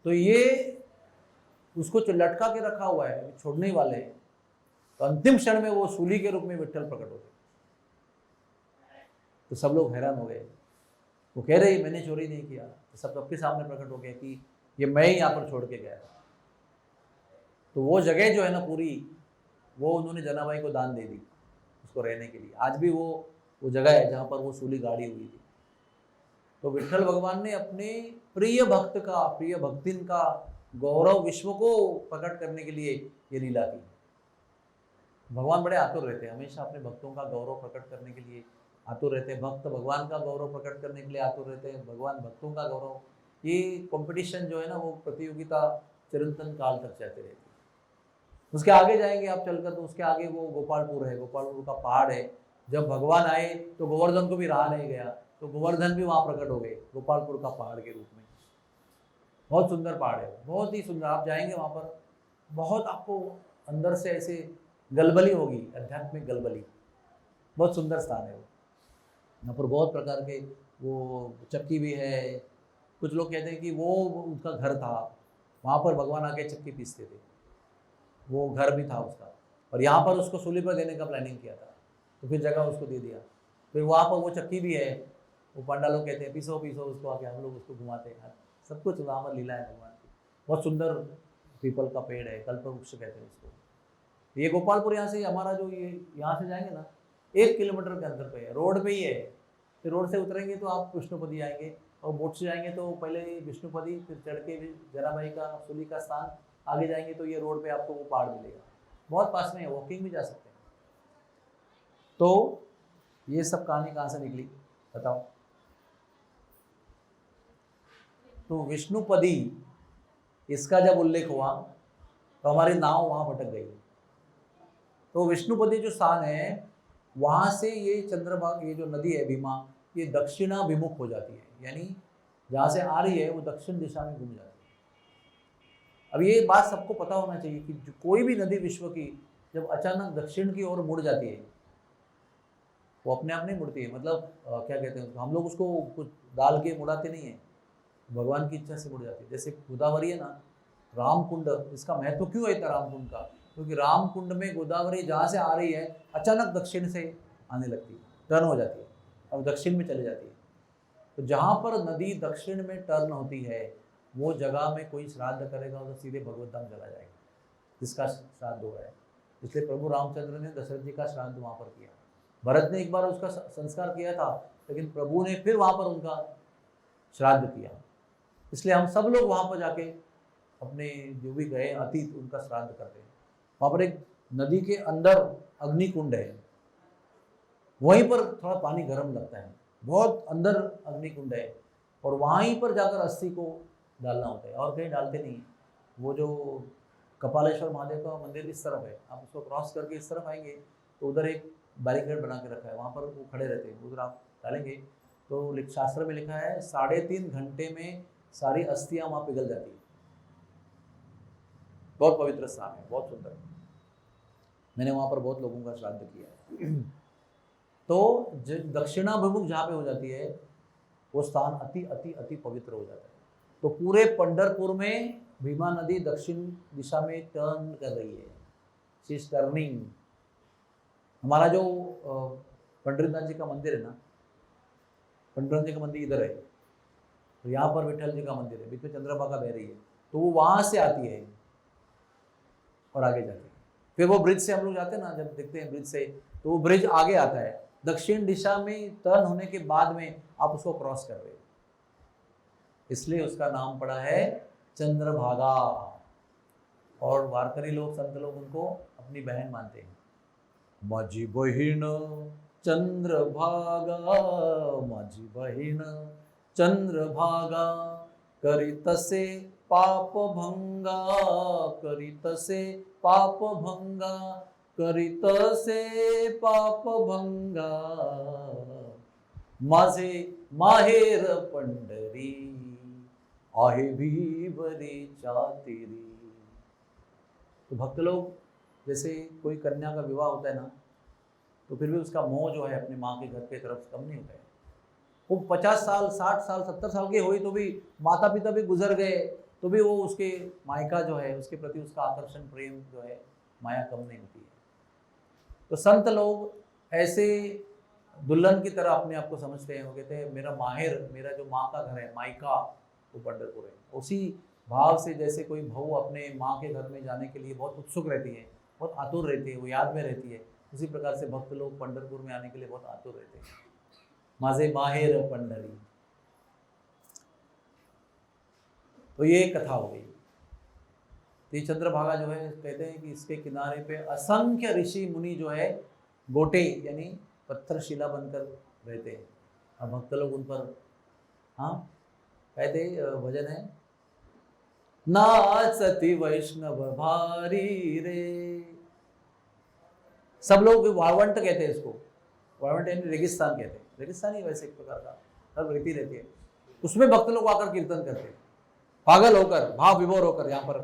तो ये उसको लटका के रखा हुआ है, छोड़ने वाले हैं। तो अंतिम क्षण में वो सूली के रूप में विट्ठल प्रकट होते। तो सब लोग हैरान हो गए, वो कह रहे मैंने चोरी नहीं किया। तो सब सबके सामने प्रकट हो गया कि ये मैं ही यहाँ पर छोड़ के गया था। तो वो जगह जो है ना पूरी, वो उन्होंने जनाबाई को दान दे दी उसको रहने के लिए। आज भी वो जगह है जहाँ पर वो सूली गाड़ी हुई थी। तो विट्ठल भगवान ने अपने प्रिय भक्त का, प्रिय भक्तिन का गौरव विश्व को प्रकट करने के लिए ये लीला की। भगवान बड़े आतुर रहते हैं, हमेशा अपने भक्तों का गौरव प्रकट करने के लिए आतुर रहते हैं। भक्त भगवान का गौरव प्रकट करने के लिए आतुर रहते हैं, भगवान भक्तों का गौरव। ये कंपटीशन जो है ना, वो प्रतियोगिता चिरंतन काल तक चलते रहती है। उसके आगे जाएंगे आप चलकर, तो उसके आगे वो गोपालपुर है, गोपालपुर का पहाड़ है। जब भगवान आए तो गोवर्धन को भी रहा नहीं गया, तो गोवर्धन भी वहाँ प्रकट हो गए गोपालपुर का पहाड़ के रूप में। बहुत सुंदर पहाड़ है, बहुत ही सुंदर। आप जाएंगे वहाँ पर, बहुत आपको अंदर से ऐसे गलबली होगी, आध्यात्मिक गलबली। बहुत सुंदर स्थान है वो। यहाँ पर बहुत प्रकार के वो चक्की भी है। कुछ लोग कहते हैं कि वो उनका घर था, वहाँ पर भगवान आके चक्की पीसते थे, वो घर भी था उसका। और यहाँ पर उसको सूली पर देने का प्लानिंग किया था, तो फिर जगह उसको दे दिया। फिर वहाँ पर वो चक्की भी है, वो पंडा लोग कहते हैं पीसो पीसो उसको, आके हम लोग उसको घुमाते हैं। सब कुछ वहाँ पर लीला है भगवान की। बहुत सुंदर पीपल का पेड़ है, कल्पवृक्ष कहते हैं उसको। ये गोपालपुर यहाँ से हमारा जो ये यहाँ से जाएंगे ना, 1 किलोमीटर के अंदर पे है, रोड पे ही है। फिर रोड से उतरेंगे तो आप विष्णुपदी आएंगे, और बोट से जाएंगे तो पहले विष्णुपदी, फिर चढ़ के जनाबाई का सूली का स्थान, आगे जाएंगे तो ये रोड पे आपको वो पहाड़ मिलेगा। बहुत पास में है, वॉकिंग भी जा सकते हैं। तो ये सब कहानी कहाँ से निकली बताओ? तो विष्णुपदी, इसका जब उल्लेख हुआ तो हमारी नाव वहाँ भटक गई। तो विष्णुपदी जो स्थान है, वहाँ से ये चंद्रभागा, ये जो नदी है भीमा, ये दक्षिणाभिमुख हो जाती है, यानी जहाँ से आ रही है वो दक्षिण दिशा में घूम जाती है। अब ये बात सबको पता होना चाहिए कि जो कोई भी नदी विश्व की जब अचानक दक्षिण की ओर मुड़ जाती है, वो अपने आप नहीं मुड़ती है। मतलब क्या कहते हैं, हम लोग उसको कुछ डाल के मुड़ाते नहीं है, भगवान की इच्छा से मुड़ जाती है। जैसे गोदावरी है ना, रामकुंड, इसका महत्व क्यों है इतना रामकुंड का? क्योंकि रामकुंड में गोदावरी जहाँ से आ रही है अचानक दक्षिण से आने लगती है, टर्न हो जाती है, अब दक्षिण में चली जाती है। तो जहाँ पर नदी दक्षिण में टर्न होती है, वो जगह में कोई श्राद्ध करेगा तो सीधे भगवत धाम चला जाएगा, जिसका श्राद्ध हो रहा है। इसलिए प्रभु रामचंद्र ने दशरथ जी का श्राद्ध वहाँ पर किया। भरत ने एक बार उसका संस्कार किया था, लेकिन प्रभु ने फिर वहाँ पर उनका श्राद्ध किया। इसलिए हम सब लोग वहाँ पर जाके अपने जो भी गए अतीत, उनका श्राद्ध करते हैं। वहाँ पर एक नदी के अंदर अग्निकुंड है, वहीं पर थोड़ा पानी गर्म लगता है, बहुत अंदर अग्निकुंड है। और वहीं पर जाकर अस्थि को डालना होता है, और कहीं डालते नहीं है। वो जो कपालेश्वर महादेव का मंदिर इस तरफ है, आप उसको क्रॉस करके इस तरफ आएंगे तो उधर एक बैरिकेड बना के रखा है, वहाँ पर वो खड़े रहते हैं, उधर आप डालेंगे तो शास्त्र में लिखा है 3.5 घंटे में सारी अस्थियां वहाँ पिघल जाती है। बहुत पवित्र स्थान है, बहुत सुंदर। मैंने वहाँ पर बहुत लोगों का श्राद्ध किया है। तो दक्षिणाभिमुख जहाँ पे हो जाती है वो स्थान अति अति अति पवित्र हो जाता है। तो पूरे पंढरपुर में भीमा नदी दक्षिण दिशा में टर्न कर रही है, शी इज टर्निंग। हमारा जो पंडितनाथ जी का मंदिर है ना, पंडितनाथ जी का मंदिर इधर है, तो यहाँ पर विठल जी का मंदिर है, बीच में चंद्रभागा बह रही है, तो वो वहाँ से आती है और आगे जाती है। फिर वो ब्रिज से हम लोग जाते हैं ना, जब देखते हैं ब्रिज से, तो वो ब्रिज आगे आता है, दक्षिण दिशा में टर्न होने के बाद में आप उसको क्रॉस कर रहे हो, इसलिए उसका नाम पड़ा है चंद्रभागा। और वारकरी लोग, संत लोग उनको अपनी बहन मानते हैं। माझी बहीण चंद्रभागा, माझी बहीण चंद्रभागा, करीतसे पाप भंगा, करीतसे पाप भंगा, करीतसे पाप भंगा, माझे माहेर पंढरी, आहे भी बरी चातेरी। तो भक्त लोग, जैसे कोई कन्या का विवाह होता है ना, तो फिर भी उसका मोह जो है अपने माँ के घर के तरफ कम नहीं होता है। वो 50 साल 60 साल 70 साल की हुई तो भी, माता पिता भी गुजर गए तो भी वो उसके मायका जो है उसके प्रति उसका आकर्षण, प्रेम जो है, माया कम नहीं होती है। तो संत लोग ऐसे दुल्हन की तरह अपने आप को समझते हैं। वो कहते हैं मेरा माहिर, मेरा जो माँ का घर है, मायका, वो पंढरपुर है। उसी भाव से जैसे कोई बहू अपने माँ के घर में जाने के लिए बहुत उत्सुक रहती है, बहुत आतुर रहती है, वो याद में रहती है, उसी प्रकार से भक्त लोग पंढरपुर में आने के लिए बहुत आतुर रहते हैं। माझे माहेर पंढरी। तो ये कथा हो गई। तो ये चंद्रभागा जो है, कहते हैं कि इसके किनारे पे असंख्य ऋषि मुनि जो है गोटे यानी पत्थर शिला बनकर रहते हैं, और भक्त लोग उन पर, हाँ कहते भजन है, नाचती वैष्णव भारी रे। सब लोग वावंट कहते हैं इसको, वावंट यानी रेगिस्तान कहते हैं, रेगिस्तान ही वैसे एक प्रकार का सब रेती रहती है, उसमें भक्त लोग आकर कीर्तन करते हैं, पागल होकर, भाव विभोर होकर यहाँ पर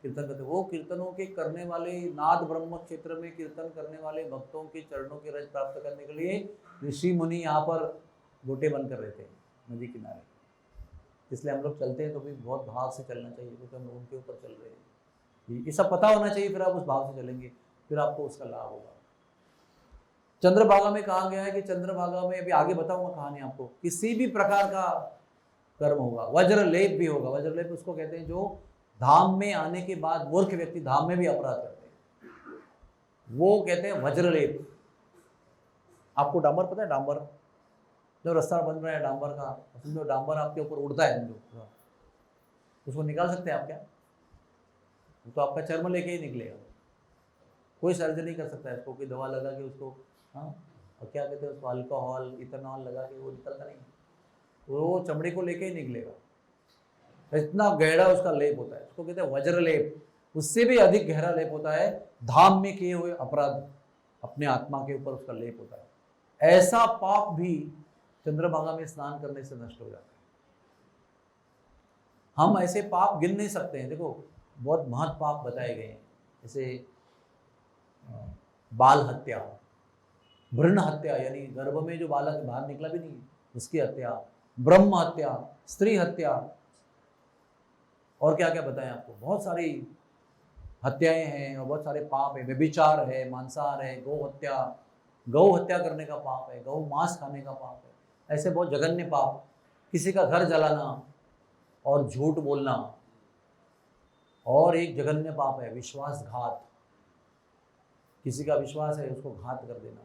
कीर्तन करते। वो कीर्तनों के करने वाले, नाद ब्रह्म क्षेत्र में कीर्तन करने वाले भक्तों के चरणों के रज प्राप्त करने के लिए ऋषि मुनि यहाँ पर गोटे बनकर रहते हैं नदी किनारे। इसलिए हम लोग चलते हैं तो भी बहुत भाव से चलना चाहिए, क्योंकि हम लोग उनके ऊपर चल रहे हैं। ये सब पता होना चाहिए, फिर आप उस भाव से चलेंगे, फिर आपको उसका लाभ होगा। चंद्रभागा में कहा गया है कि चंद्रभागा में, अभी आगे बताऊंगा कहानी आपको, किसी भी प्रकार का कर्म होगा, वज्र लेप भी होगा। वज्र लेप उसको कहते हैं जो धाम में आने के बाद मूर्ख व्यक्ति धाम में भी अपराध करते हैं, वो कहते हैं वज्रलेप। आपको डांबर पता है? डांबर जो रास्ता बन रहा है डांबर का, समझो डांबर आपके ऊपर उड़ता है, समझो उसको निकाल सकते हैं आप क्या? तो आपका चर्म लेके ही निकलेगा, कोई सर्जरी नहीं कर सकता है इसको, कोई दवा लगा के उसको, हाँ, और क्या कहते हैं उसको, अल्कोहल इथेनॉल लगा के वो निकलता नहीं, वो चमड़ी को लेके ही निकलेगा। इतना गहरा उसका लेप होता है, उसको कहते हैं वज्र लेप। उससे भी अधिक गहरा लेप होता है धाम में किए हुए अपराध, अपने आत्मा के ऊपर उसका लेप होता है। ऐसा पाप भी चंद्रभागा में स्नान करने से नष्ट हो जाता है। हम ऐसे पाप गिन नहीं सकते हैं। देखो बहुत महत् पाप बताए गए हैं, जैसे बाल हत्या, भ्रूण हत्या यानी गर्भ में जो बालक बाहर निकला भी नहीं उसकी हत्या, ब्रह्म हत्या, स्त्री हत्या, और क्या क्या बताएं आपको, बहुत सारी हत्याएं हैं और बहुत सारे पाप है। व्यभिचार है, मांसाहार है, गौ हत्या करने का पाप है, गौ मांस खाने का पाप है। ऐसे बहुत जघन्य पाप, किसी का घर जलाना और झूठ बोलना, और एक जघन्य पाप है विश्वासघात, किसी का विश्वास है उसको घात कर देना।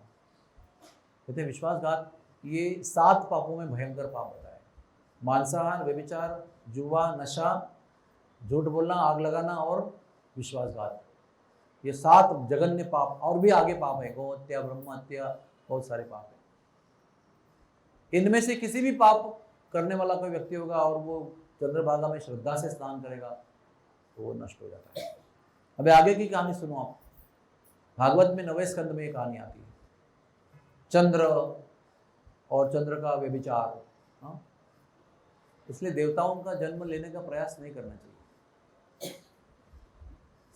कहते हैं विश्वासघात ये 7 पापों में भयंकर पाप होता है। मांसाहार, व्यभिचार, जुआ, नशा, झूठ बोलना, आग लगाना और विश्वासघात, ये 7 जघन्य पाप। और भी आगे पाप है, गौ हत्या, ब्रह्म हत्या, बहुत सारे पाप है। इनमें से किसी भी पाप करने वाला कोई व्यक्ति होगा और वो चंद्रभागा में श्रद्धा से स्नान करेगा तो वो नष्ट हो जाता है। अबे आगे की कहानी सुनो आप। भागवत में 9वें स्कंद में ये कहानी आती है, चंद्र और चंद्र का व्यभिचार। हाँ, इसलिए देवताओं का जन्म लेने का प्रयास नहीं करना चाहिए।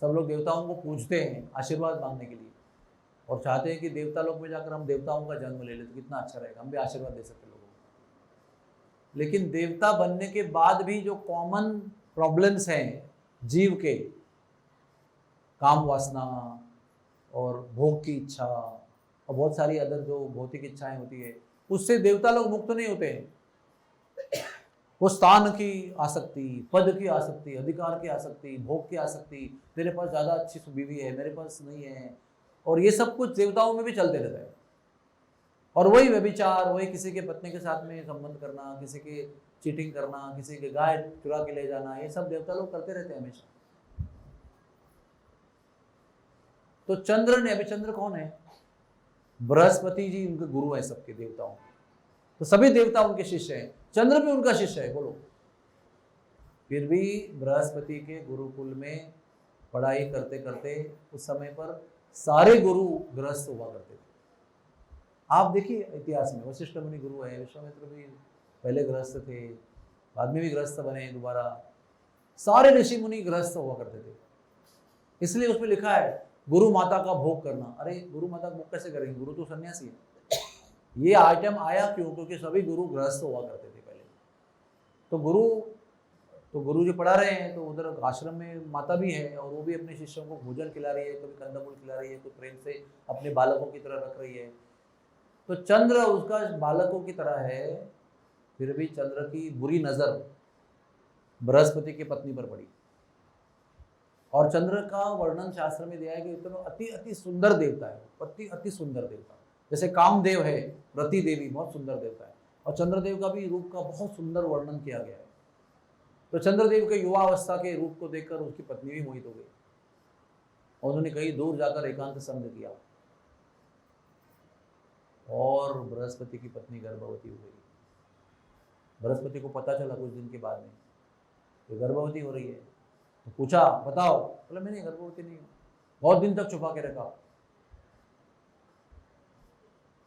सब लोग देवताओं को पूजते हैं आशीर्वाद मांगने के लिए और चाहते हैं कि देवता लोक में जाकर हम देवताओं का जन्म ले लें तो कितना अच्छा रहेगा, हम भी आशीर्वाद दे सकते लोगों को। लेकिन देवता बनने के बाद भी जो कॉमन प्रॉब्लम्स हैं जीव के, काम वासना और भोग की इच्छा और बहुत सारी अदर जो भौतिक इच्छाएं होती है, उससे देवता लोग मुक्त नहीं होते हैं। वो स्थान की आसक्ति, पद की आसक्ति, अधिकार की आसक्ति, भोग की आसक्ति, मेरे पास ज़्यादा अच्छी बीवी है, मेरे पास नहीं है, और ये सब कुछ देवताओं में भी चलते रहता है। और वही व्यभिचार, वही किसी के पत्नी के साथ में संबंध करना, किसी के चीटिंग करना, किसी के गाय चुरा के ले जाना, ये सब देवता लोग करते रहते हैं हमेशा। तो चंद्र ने, अभी चंद्र कौन है? बृहस्पति जी उनके गुरु है सबके देवताओं, तो सभी देवता उनके शिष्य हैं, चंद्र भी उनका शिष्य है। बोलो, फिर भी बृहस्पति के गुरुकुल में पढ़ाई करते करते उस समय पर सारे गुरु गृहस्थ हुआ करते थे। आप देखिए इतिहास में वशिष्ठ मुनि गुरु है, विश्वामित्र भी पहले गृहस्थ थे, बाद में भी गृहस्थ बने दोबारा। सारे ऋषि मुनि गृहस्थ हुआ करते थे। इसलिए उसमें लिखा है गुरु माता का भोग करना। अरे गुरु माता का भोग कैसे करेंगे, गुरु तो सन्यासी है। ये आइटम आया क्यों? क्योंकि सभी गुरु गृहस्थ हुआ करते थे पहले। तो गुरु जी पढ़ा रहे हैं, तो उधर आश्रम में माता भी है और वो भी अपने शिष्यों को भोजन खिला रही है, कभी कंदमूल खिला रही है, कोई प्रेम से अपने बालकों की तरह रख रही है। तो चंद्र उसका बालकों की तरह है, फिर भी चंद्र की बुरी नजर बृहस्पति की पत्नी पर पड़ी। और चंद्र का वर्णन शास्त्र में दिया है कि इतना अति सुंदर देवता है, अति सुंदर देवता। जैसे कामदेव है, रति देवी बहुत सुंदर देवता है, और चंद्रदेव का भी रूप का बहुत सुंदर वर्णन किया गया है। तो चंद्रदेव के युवावस्था के रूप को देखकर उसकी पत्नी भी मोहित हो गई और उन्होंने कहीं दूर जाकर एकांत संग किया और बृहस्पति की पत्नी गर्भवती हो गई। बृहस्पति को पता चला कुछ दिन के बाद में कि गर्भवती हो रही है, तो पूछा बताओ, बोला मैंने गर्भवती नहीं हूँ। बहुत दिन तक छुपा के रखा,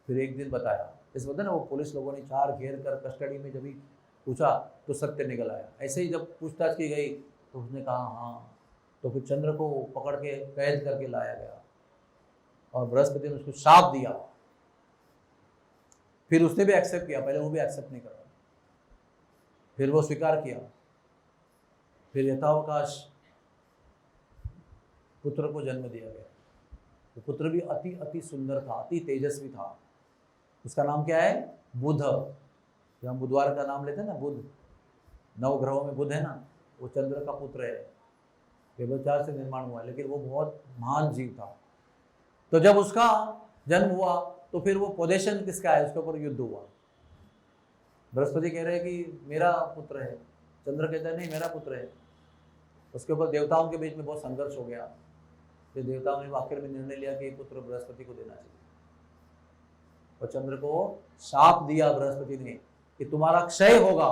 फिर एक दिन बताया। इस वजह ना वो पुलिस लोगों ने चार घेर कर कस्टडी में जब भी पूछा तो सत्य निकल आया। ऐसे ही जब पूछताछ की गई तो उसने कहा हाँ, तो फिर चंद्र को पकड़ के कैद करके लाया गया और बृहस्पति ने उसको शाप दिया। फिर उसने भी एक्सेप्ट किया, पहले वो भी एक्सेप्ट नहीं कर रहा, फिर वो स्वीकार किया। फिर यथावकाश पुत्र को जन्म दिया गया। तो पुत्र भी अति सुंदर था, अति तेजस्वी था। उसका नाम क्या है? बुध। जब हम बुधवार का नाम लेते हैं ना, बुध, 9 ग्रहों में बुध है ना, वो चंद्र का पुत्र है। व्यभिचार से निर्माण हुआ, लेकिन वो बहुत महान जीव था। तो जब उसका जन्म हुआ तो फिर वो पोजेशन किसका है, उसके ऊपर युद्ध हुआ। बृहस्पति कह रहे हैं कि मेरा पुत्र है, चंद्र कहता है नहीं मेरा पुत्र है। उसके ऊपर देवताओं के बीच में बहुत संघर्ष हो गया। फिर देवताओं ने आखिर में निर्णय लिया कि पुत्र बृहस्पति को देना चाहिए, और चंद्र को शाप दिया बृहस्पति ने कि तुम्हारा क्षय होगा।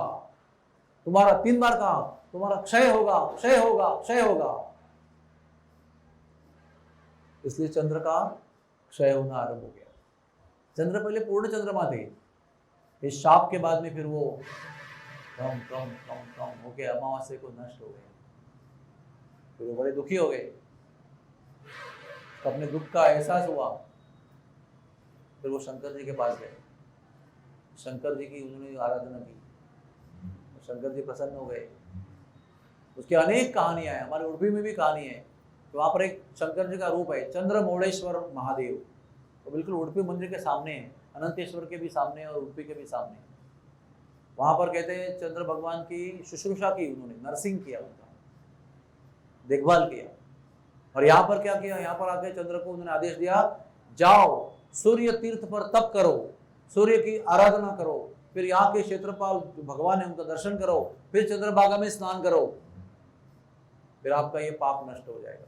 तुम्हारा 3 बार कहा तुम्हारा क्षय होगा, क्षय होगा, क्षय होगा। इसलिए चंद्र का क्षय होना आरंभ हो गया। चंद्र पहले पूर्ण चंद्रमा थे, इस शाप के बाद में फिर वो कम कम कम कम हो गया, अमावस्या को नष्ट हो गए। फिर वो बड़े दुखी हो गए, तो अपने दुख का एहसास हुआ। फिर वो शंकर जी के पास गए, शंकर जी की उन्होंने आराधना की, शंकर जी प्रसन्न हो गए। उसकी अनेक कहानियां हैं, हमारे उड़पी में भी कहानी है। तो वहाँ पर एक शंकर जी का रूप है, चंद्रमौलेश्वर महादेव। तो बिल्कुल उड़पी मंदिर के सामने है, अनंतेश्वर के भी सामने और उड़पी के भी सामने। वहाँ पर कहते हैं चंद्र भगवान की शुश्रूषा की उन्होंने, नर्सिंग किया, उनका देखभाल किया। और यहाँ पर क्या किया, यहाँ पर आके चंद्र को उन्होंने आदेश दिया, जाओ सूर्य तीर्थ पर तप करो, सूर्य की आराधना करो, फिर यहाँ के क्षेत्रपाल भगवान है उनका दर्शन करो, फिर चंद्रभागा में स्नान करो, फिर आपका ये पाप नष्ट हो जाएगा।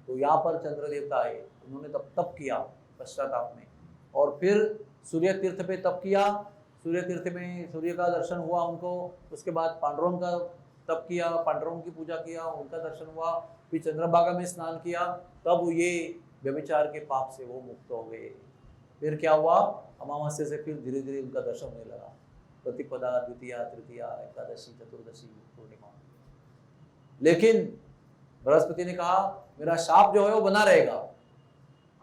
तो यहाँ पर चंद्र देवता आए, उन्होंने तप किया पश्चाताप में, और फिर सूर्य तीर्थ पे तप किया, सूर्य तीर्थ में सूर्य का दर्शन हुआ उनको, उसके बाद पांडुरंग का तप किया, पांडुरंग की पूजा किया, उनका दर्शन हुआ, फिर चंद्रभागा में स्नान किया, तब ये व्यभिचार के पाप से वो मुक्त हो गए। फिर क्या हुआ, अमावस्या से फिर धीरे धीरे उनका दर्शन होने लगा, प्रतिपदा, द्वितीया, तृतीया, एकादशी, चतुर्दशी, पूर्णिमा। लेकिन बृहस्पति ने कहा मेरा शाप जो है वो बना रहेगा,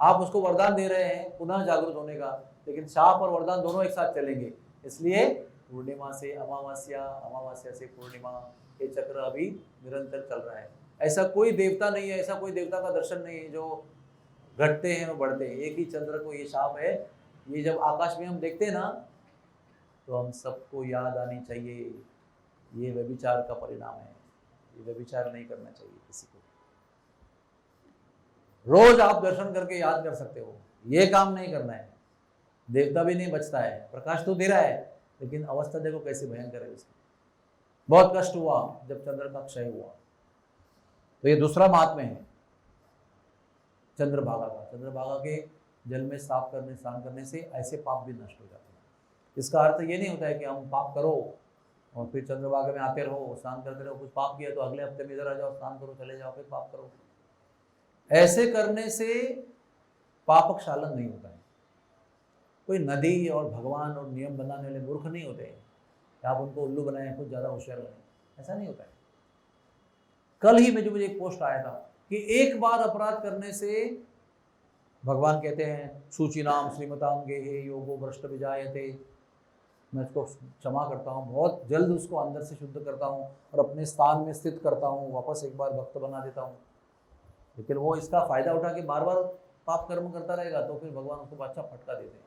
आप उसको वरदान दे रहे हैं पुनः जागृत होने का, लेकिन शाप और वरदान दोनों एक साथ चलेंगे, इसलिए पूर्णिमा से अमावस्या, अमावस्या से पूर्णिमा, ये चक्र अभी निरंतर चल रहा है। ऐसा कोई देवता नहीं है, ऐसा कोई देवता का दर्शन नहीं है जो घटते हैं और बढ़ते हैं, एक ही चंद्र को ये शाप है। ये जब आकाश में हम देखते हैं ना, तो हम सबको याद आनी चाहिए ये व्यभिचार का परिणाम है, ये व्यभिचार नहीं करना चाहिए किसी को। रोज आप दर्शन करके याद कर सकते हो, ये काम नहीं करना है। देवता भी नहीं बचता है, प्रकाश तो दे रहा है, लेकिन अवस्था देखो कैसे भयंकर है उसकी। बहुत कष्ट हुआ जब चंद्र का क्षय हुआ। तो ये दूसरा महात्म्य है चंद्रभागा का। चंद्रभागा के जल में स्नान करने से ऐसे पाप भी नष्ट हो जाते हैं। इसका अर्थ ये नहीं होता है कि हम पाप करो और फिर चंद्रभागा में आते रहो, स्नान करते रहो, कुछ पाप किया तो अगले हफ्ते में इधर आ जाओ, स्नान करो, चले जाओ, फिर पाप करो। ऐसे करने से पाप क्षालन नहीं होता है। कोई नदी और भगवान और नियम बनाने वाले मूर्ख नहीं होते हैं, आप उनको उल्लू बनाएं, कुछ ज़्यादा होशियार बनाएं, ऐसा नहीं होता है। कल ही में जो मुझे एक पोस्ट आया था कि एक बार अपराध करने से भगवान कहते हैं सूचिनाम श्रीमताम गेहे योगो भ्रष्ट विजायते, मैं उसको क्षमा करता हूँ, बहुत जल्द उसको अंदर से शुद्ध करता हूँ और अपने स्थान में स्थित करता हूँ, वापस एक बार भक्त बना देता हूँ। लेकिन वो इसका फ़ायदा उठा के बार बार पाप कर्म करता रहेगा तो फिर भगवान उसको अच्छा फटका देते हैं,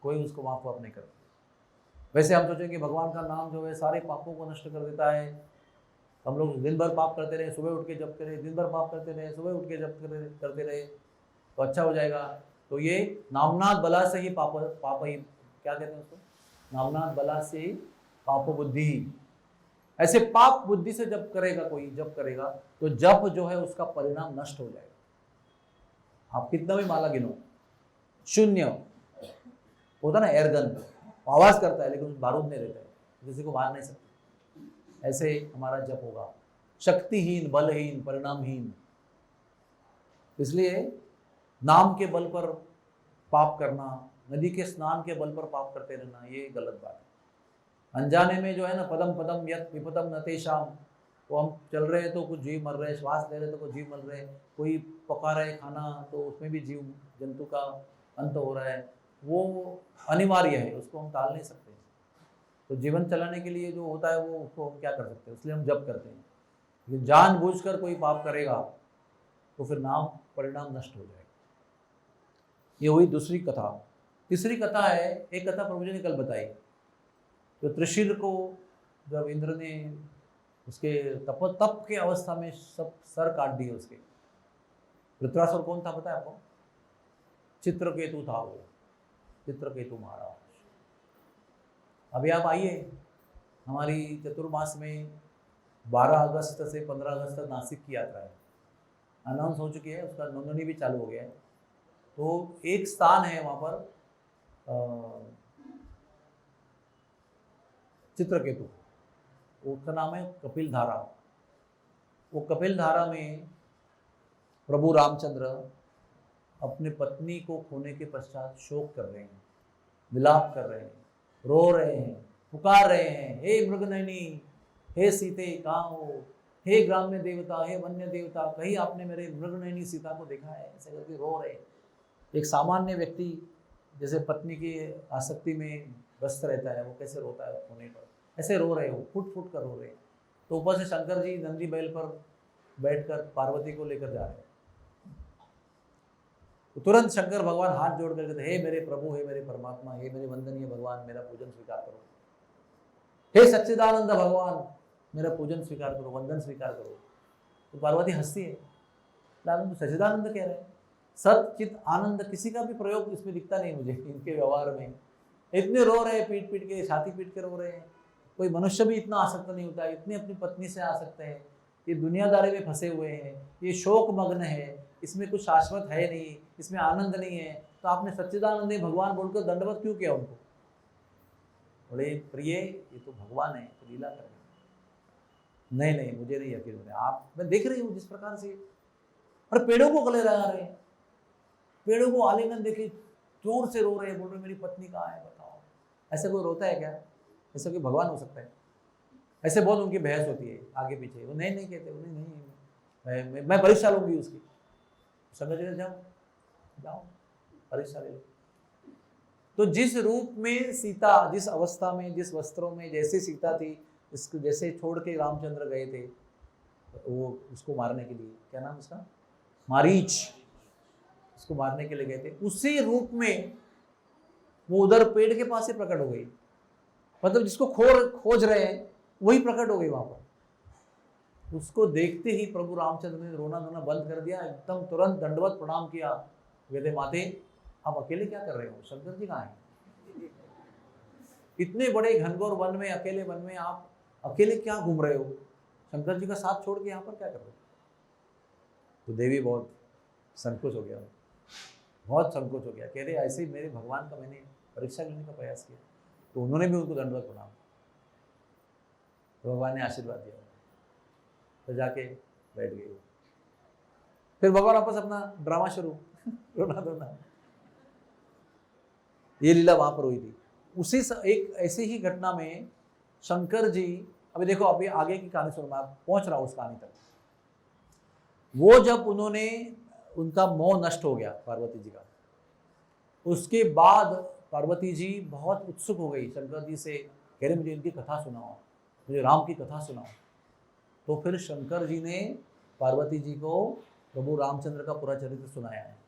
कोई उसको माफ वाप नहीं करता। वैसे हम सोचेंगे भगवान का नाम जो है सारे पापों को नष्ट कर देता है, हम लोग दिन भर पाप करते रहे, सुबह उठ के जप करें, दिन भर पाप करते रहे, सुबह उठ के जप करते रहे तो अच्छा हो जाएगा। तो ये नामनाथ बला से ही पाप ही क्या कहते हैं उसको, नामनाथ बला से ही पाप बुद्धि ही। ऐसे पाप बुद्धि से जब करेगा कोई, जप करेगा तो जप जो है उसका परिणाम नष्ट हो जाएगा। आप कितना भी माला गिनो, शून्य होता ना, एयरगन आवाज करता है लेकिन बारूद नहीं रहता है, किसी को मार नहीं सकते। ऐसे हमारा जप होगा, शक्तिहीन, बलहीन, परिणामहीन। इसलिए नाम के बल पर पाप करना, नदी के स्नान के बल पर पाप करते रहना, ये गलत बात है। अनजाने में जो है ना, पदम पदम यत विपदम नतेषाम, वो हम चल रहे हैं तो कुछ जीव मर रहे, श्वास ले रहे तो कुछ जीव मर रहे, कोई पका रहे खाना तो उसमें भी जीव जंतु का अंत हो रहा है, वो अनिवार्य है, उसको हम टाल नहीं सकते। तो जीवन चलाने के लिए जो होता है वो उसको हम क्या कर सकते हैं, इसलिए हम जप करते हैं। लेकिन जानबूझकर कोई पाप करेगा तो फिर नाम परिणाम नष्ट हो जाएगा। ये हुई दूसरी कथा। तीसरी कथा है, एक कथा प्रभु जी ने कल बताई, तो त्रिशूल को जब इंद्र ने उसके तप के अवस्था में सब सर काट दिए उसके। वृत्रासुर कौन था पता है आपको? चित्रकेतु था वो, चित्रकेतु महाराज। अभी आप आइए, हमारी चतुर्मास में 12 अगस्त से 15 अगस्त तक नासिक की यात्रा है, अनाउंस हो चुकी है, उसका नोंदनी भी चालू हो गया है। तो एक स्थान है वहाँ पर चित्रकेतु, उसका नाम है कपिल धारा। वो कपिल धारा में प्रभु रामचंद्र अपने पत्नी को खोने के पश्चात शोक कर रहे हैं, विलाप कर रहे हैं, रो रहे हैं, पुकार रहे हैं, हे मृगनयनी, हे सीते कहाँ हो, हे ग्राम्य देवता, हे वन्य देवता, कहीं आपने मेरे मृगनयनी सीता को देखा है? ऐसे करके रो रहे हैं। एक सामान्य व्यक्ति जैसे पत्नी की आसक्ति में व्यस्त रहता है, वो कैसे रोता है खोने पर, ऐसे रो रहे हो, फुट फुट कर रो रहे हैं। तो ऊपर से शंकर जी नंदी बैल पर बैठकर पार्वती को लेकर जा रहे हैं। तो तुरंत शंकर भगवान हाथ जोड़ कर कहते, हे मेरे प्रभु, हे मेरे परमात्मा, हे मेरे वंदनीय भगवान, मेरा पूजन स्वीकार करो। हे सच्चिदानंद भगवान, मेरा पूजन स्वीकार करो, वंदन स्वीकार करो। तो पार्वती हंसती है, सच्चिदानंद कह रहे हैं, सचित आनंद किसी का भी प्रयोग इसमें दिखता नहीं मुझे इनके व्यवहार में। इतने रो रहे हैं, पीट पीट के, छाती पीट के रो रहे हैं। कोई मनुष्य भी इतना आसक्त नहीं होता, इतने अपनी पत्नी से आसक्त है, ये दुनियादारी में फंसे हुए हैं, ये शोक मग्न है, इसमें कुछ शाश्वत है नहीं, इसमें आनंद नहीं है। तो आपने सच्चिदानंद भगवान बोलकर दंडवत क्यों किया उनको? बोले प्रिय ये तो भगवान है, तो लीला कर रहे हैं। नहीं नहीं मुझे नहीं यकीन होता, आप मैं देख रही हूँ जिस प्रकार से, और पेड़ों को गले लगा रहे हैं, पेड़ों को आलिंगन देखे जोर से रो रहे हैं, बोल रहे मेरी पत्नी कहाँ है बताओ। ऐसे कोई रोता है क्या? ऐसे कोई भगवान हो सकता है? ऐसे बहुत उनकी बहस होती है आगे पीछे, वो नहीं कहते, वो नहीं मैं परीक्षा लूंगी उसकी। समझ रहे, जाओ परीक्षा ले लो। तो जिस रूप में सीता, जिस अवस्था में, जिस वस्त्रों में जैसे सीता थी, इसको जैसे छोड़ के रामचंद्र गए थे वो उसको मारने के लिए, क्या नाम उसका, मारीच, उसको मारने के लिए गए थे, उसी रूप में वो उधर पेड़ के पास से प्रकट हो गई। मतलब जिसको खोज रहे हैं वही प्रकट हो गई वहां पर। उसको देखते ही प्रभु रामचंद्र ने रोना धोना बंद कर दिया, एकदम तुरंत दंडवत प्रणाम किया। कहते माते आप अकेले क्या कर रहे हो, शंकर जी कहाँ हैं? इतने बड़े घनघोर वन में, अकेले वन में आप अकेले क्या घूम रहे हो, शंकर जी का साथ छोड़ के यहाँ पर क्या कर रहे हो? तो देवी बहुत संकोच हो गया, बहुत संकोच हो गया। कह रहे ऐसे ही मेरे भगवान का मैंने परीक्षा लेने का प्रयास किया। तो उन्होंने भी उनको दंडवत प्रणाम, तो भगवान ने आशीर्वाद दिया, तो जाके बैठ गए। फिर भगवान वापस अपना ड्रामा शुरू, रोना धोना। ये लीला वहां पर हुई थी। उसी एक ऐसी ही घटना में शंकर जी, अभी देखो अभी आगे की कहानी सुनो, मैं पहुंच रहा हूं उस कहानी तक। वो जब उन्होंने, उनका मोह नष्ट हो गया पार्वती जी का, उसके बाद पार्वती जी बहुत उत्सुक हो गई शंकर जी से, कह रहे मुझे इनकी कथा सुनाओ, मुझे राम की कथा सुनाओ। तो फिर शंकर जी ने पार्वती जी को प्रभु रामचंद्र का पूरा चरित्र सुनाया है।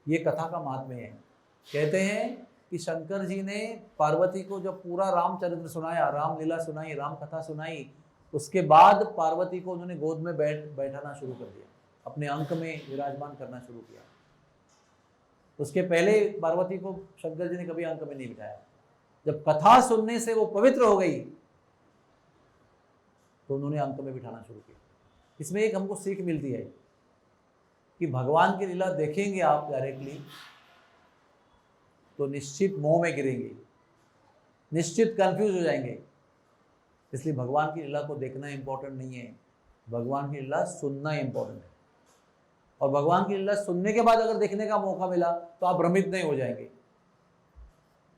ये कथा का महात्म्य है। कहते हैं कि शंकर जी ने पार्वती को जब पूरा रामचरित्र सुनाया, रामलीला सुनाई, राम कथा सुनाई, उसके बाद पार्वती को उन्होंने गोद में बैठाना शुरू कर दिया, अपने अंक में विराजमान करना शुरू किया। उसके पहले पार्वती को शंकर जी ने कभी अंक में नहीं बिठाया। जब कथा सुनने से वो पवित्र हो गई तो उन्होंने अंक में बिठाना शुरू किया। इसमें एक हमको सीख मिलती है कि भगवान की लीला देखेंगे आप डायरेक्टली तो निश्चित मोह में गिरेंगे, निश्चित कंफ्यूज हो जाएंगे। इसलिए भगवान की लीला को देखना इंपॉर्टेंट नहीं है, भगवान की लीला सुनना इंपॉर्टेंट है। और भगवान की लीला सुनने के बाद अगर देखने का मौका मिला तो आप भ्रमित नहीं हो जाएंगे।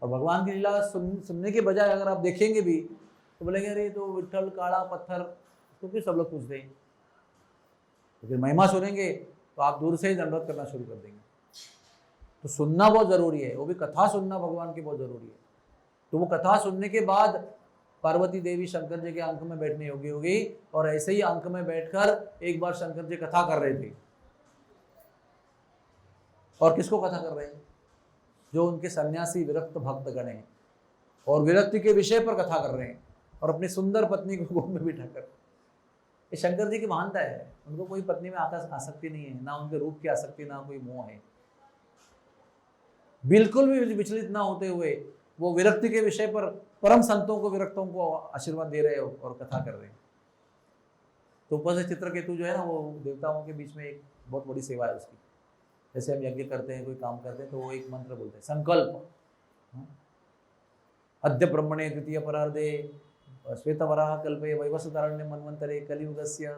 और भगवान की लीला सुनने के बजाय अगर आप देखेंगे भी तो बोलेंगे अरे तो विट्ठल काला पत्थर, तो फिर सब लोग पूछते हैं। तो फिर महिमा सुनेंगे तो आप दूर से ही दंडवत करना शुरू कर देंगे। तो सुनना बहुत ज़रूरी है, वो भी कथा सुनना भगवान की बहुत ज़रूरी है। तो वो कथा सुनने के बाद पार्वती देवी शंकर जी के अंक में बैठने योग्य हो गई। और ऐसे ही अंक में बैठकर एक बार शंकर जी कथा कर रहे थे। और किसको कथा कर रहे हैं? जो उनके सन्यासी विरक्त भक्त गण हैं, और विरक्ति के विषय पर कथा कर रहे हैं, और अपनी सुंदर पत्नी को गोद में बिठाकर। ये शंकर जी की महानता है, उनको कोई पत्नी में आसक्ति नहीं है, ना उनके रूप की आसक्ति, ना कोई मोह है। बिल्कुल भी विचलित ना होते हुए वो विरक्ति के विषय पर परम संतों को, विरक्तों को आशीर्वाद दे रहे हो और कथा कर रहे हैं। तो ऊपर से चित्रकेतु जो है ना, वो देवताओं के बीच में एक बहुत बड़ी सेवा है उसकी। जैसे हम यज्ञ करते हैं, कोई काम करते हैं, तो वो एक मंत्र बोलते हैं, संकल्प। अद्य ब्रह्मणे द्वितीय परार्धे श्वेतवराह कल्पे वैवस्वतारण्य मन्वंतरे कलियुगस्य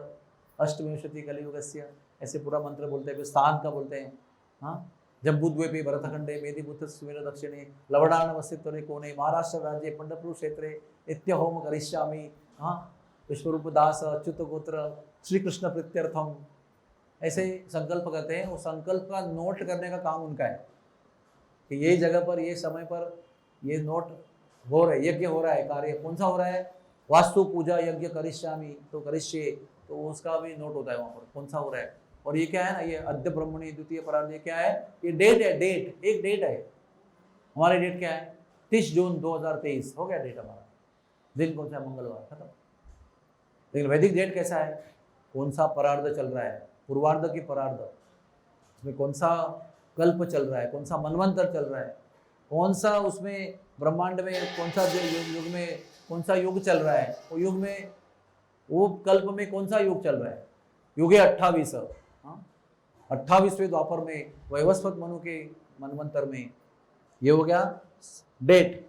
अष्टविंशति कलियुगस्य, ऐसे पूरा मंत्र बोलते हैं। स्थान का बोलते हैं, हाँ, जम्बूद्वीपे भरतखंडे मेदिभूत सुमेर दक्षिणे लवणानवस्तित्वरे कोणे महाराष्ट्र राज्ये पंढरपुर क्षेत्रे नित्य होम करिष्यामि। हाँ, विश्वरूप दास अच्युत गोत्र श्री कृष्ण प्रीत्यर्थम, ऐसे संकल्प करते हैं। वो संकल्प का नोट करने का काम उनका है कि ये जगह पर, ये समय पर ये नोट हो रहा है, यज्ञ हो रहा है, कार्य कौन सा हो रहा है, वास्तु पूजा यज्ञ करिष्यामि, तो करिष्ये, तो उसका भी नोट होता है वहाँ पर कौन सा हो रहा है। और ये क्या है ना, ये अद्य ब्रह्मणि द्वितीय परार्धे क्या है, ये डेट है, डेट, एक डेट है। हमारी डेट क्या है, 30 जून 2023 हो गया डेट हमारा। दिन कौन सा है, मंगलवार, खत्म। लेकिन वैदिक डेट कैसा है, कौन सा परार्ध चल रहा है, पूर्वार्ध की परार्ध, उसमें कौन सा कल्प चल रहा है, कौन सा मनवंतर चल रहा है, कौन सा उसमें ब्रह्मांड में कौन सा युग में कौन सा युग चल रहा है, वो युग में, वो कल्प में कौन सा युग चल रहा है। युगे 28, 28वें द्वापर में वैवस्वत मनु के मनवंतर में ये हो गया डेट।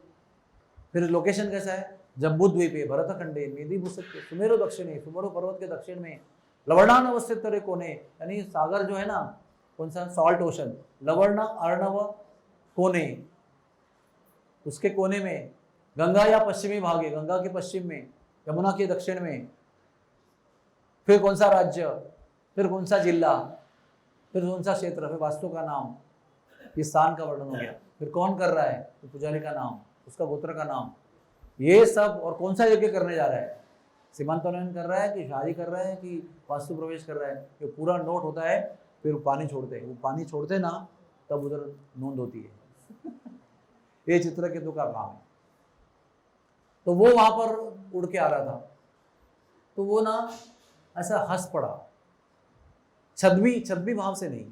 फिर लोकेशन कैसा है, जम्बूद्वीपे भरतखंडे मेदी भूसत्य सुमेरु दक्षिणे, सुमेरु पर्वत के दक्षिण में लवणान अवस्थित तरे कोने, यानी सागर जो है ना, कौन सा, सॉल्ट ओशन, लवण अर्णव कोने, उसके कोने में गंगा या पश्चिमी भाग है, गंगा के पश्चिम में, यमुना के दक्षिण में। फिर कौन सा राज्य, फिर कौन सा जिला, फिर कौन सा क्षेत्र, फिर वास्तु का नाम, ये स्थान का वर्णन हो गया। फिर कौन कर रहा है, तो पुजारी का नाम, उसका गोत्र का नाम, ये सब। और कौन सा यज्ञ करने जा रहा है, सीमांतोलन कर रहा है कि शादी कर रहा है कि वास्तु प्रवेश कर रहा है, ये पूरा नोट होता है। फिर पानी छोड़ते हैं, वो पानी छोड़ते ना तब उधर नोंद होती है। ये चित्रकेतु का काम है। तो वो वहां पर उड़ के आ रहा था, तो वो ना ऐसा हंस पड़ा, छद्मी भाव से नहीं,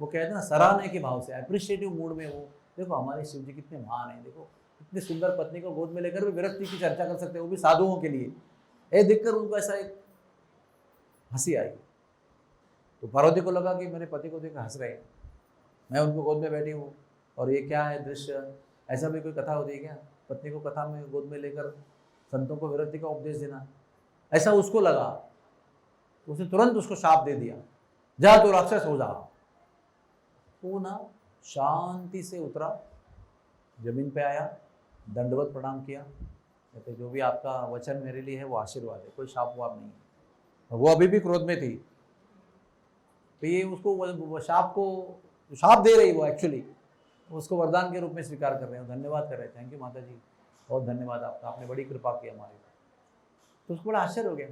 वो कहते हैं ना सराहने के भाव से, अप्रिशिएटिव मूड में। वो देखो हमारे शिव जी कितने महान हैं, देखो इतनी सुंदर पत्नी को गोद में लेकर भी विरक्ति की चर्चा कर सकते हैं, वो भी साधुओं के लिए। ये देखकर उनको ऐसा एक हंसी आई। तो पार्वती को लगा कि मेरे पति को देखकर हंस रहे हैं, मैं उनको गोद में बैठी हूँ, और ये क्या है दृश्य, ऐसा भी कोई कथा होती है क्या, पत्नी को कथा में गोद में लेकर संतों को विरक्ति का उपदेश देना, ऐसा उसको लगा। उसने तुरंत उसको शाप दे दिया, जा तो राक्षस हो जा। वो ना शांति से उतरा, जमीन पे आया, दंडवत प्रणाम किया, कहते जो भी आपका वचन मेरे लिए है वो आशीर्वाद है, कोई शाप वाप नहीं है। वो अभी भी क्रोध में थी, तो ये उसको शाप को शाप दे रही, वो एक्चुअली उसको वरदान के रूप में स्वीकार कर रहे हैं, धन्यवाद कर रहे हैं, थैंक यू माता जी, बहुत धन्यवाद आपका, आपने बड़ी कृपा की हमारे। तो उसको बड़ा आश्चर्य हो गया,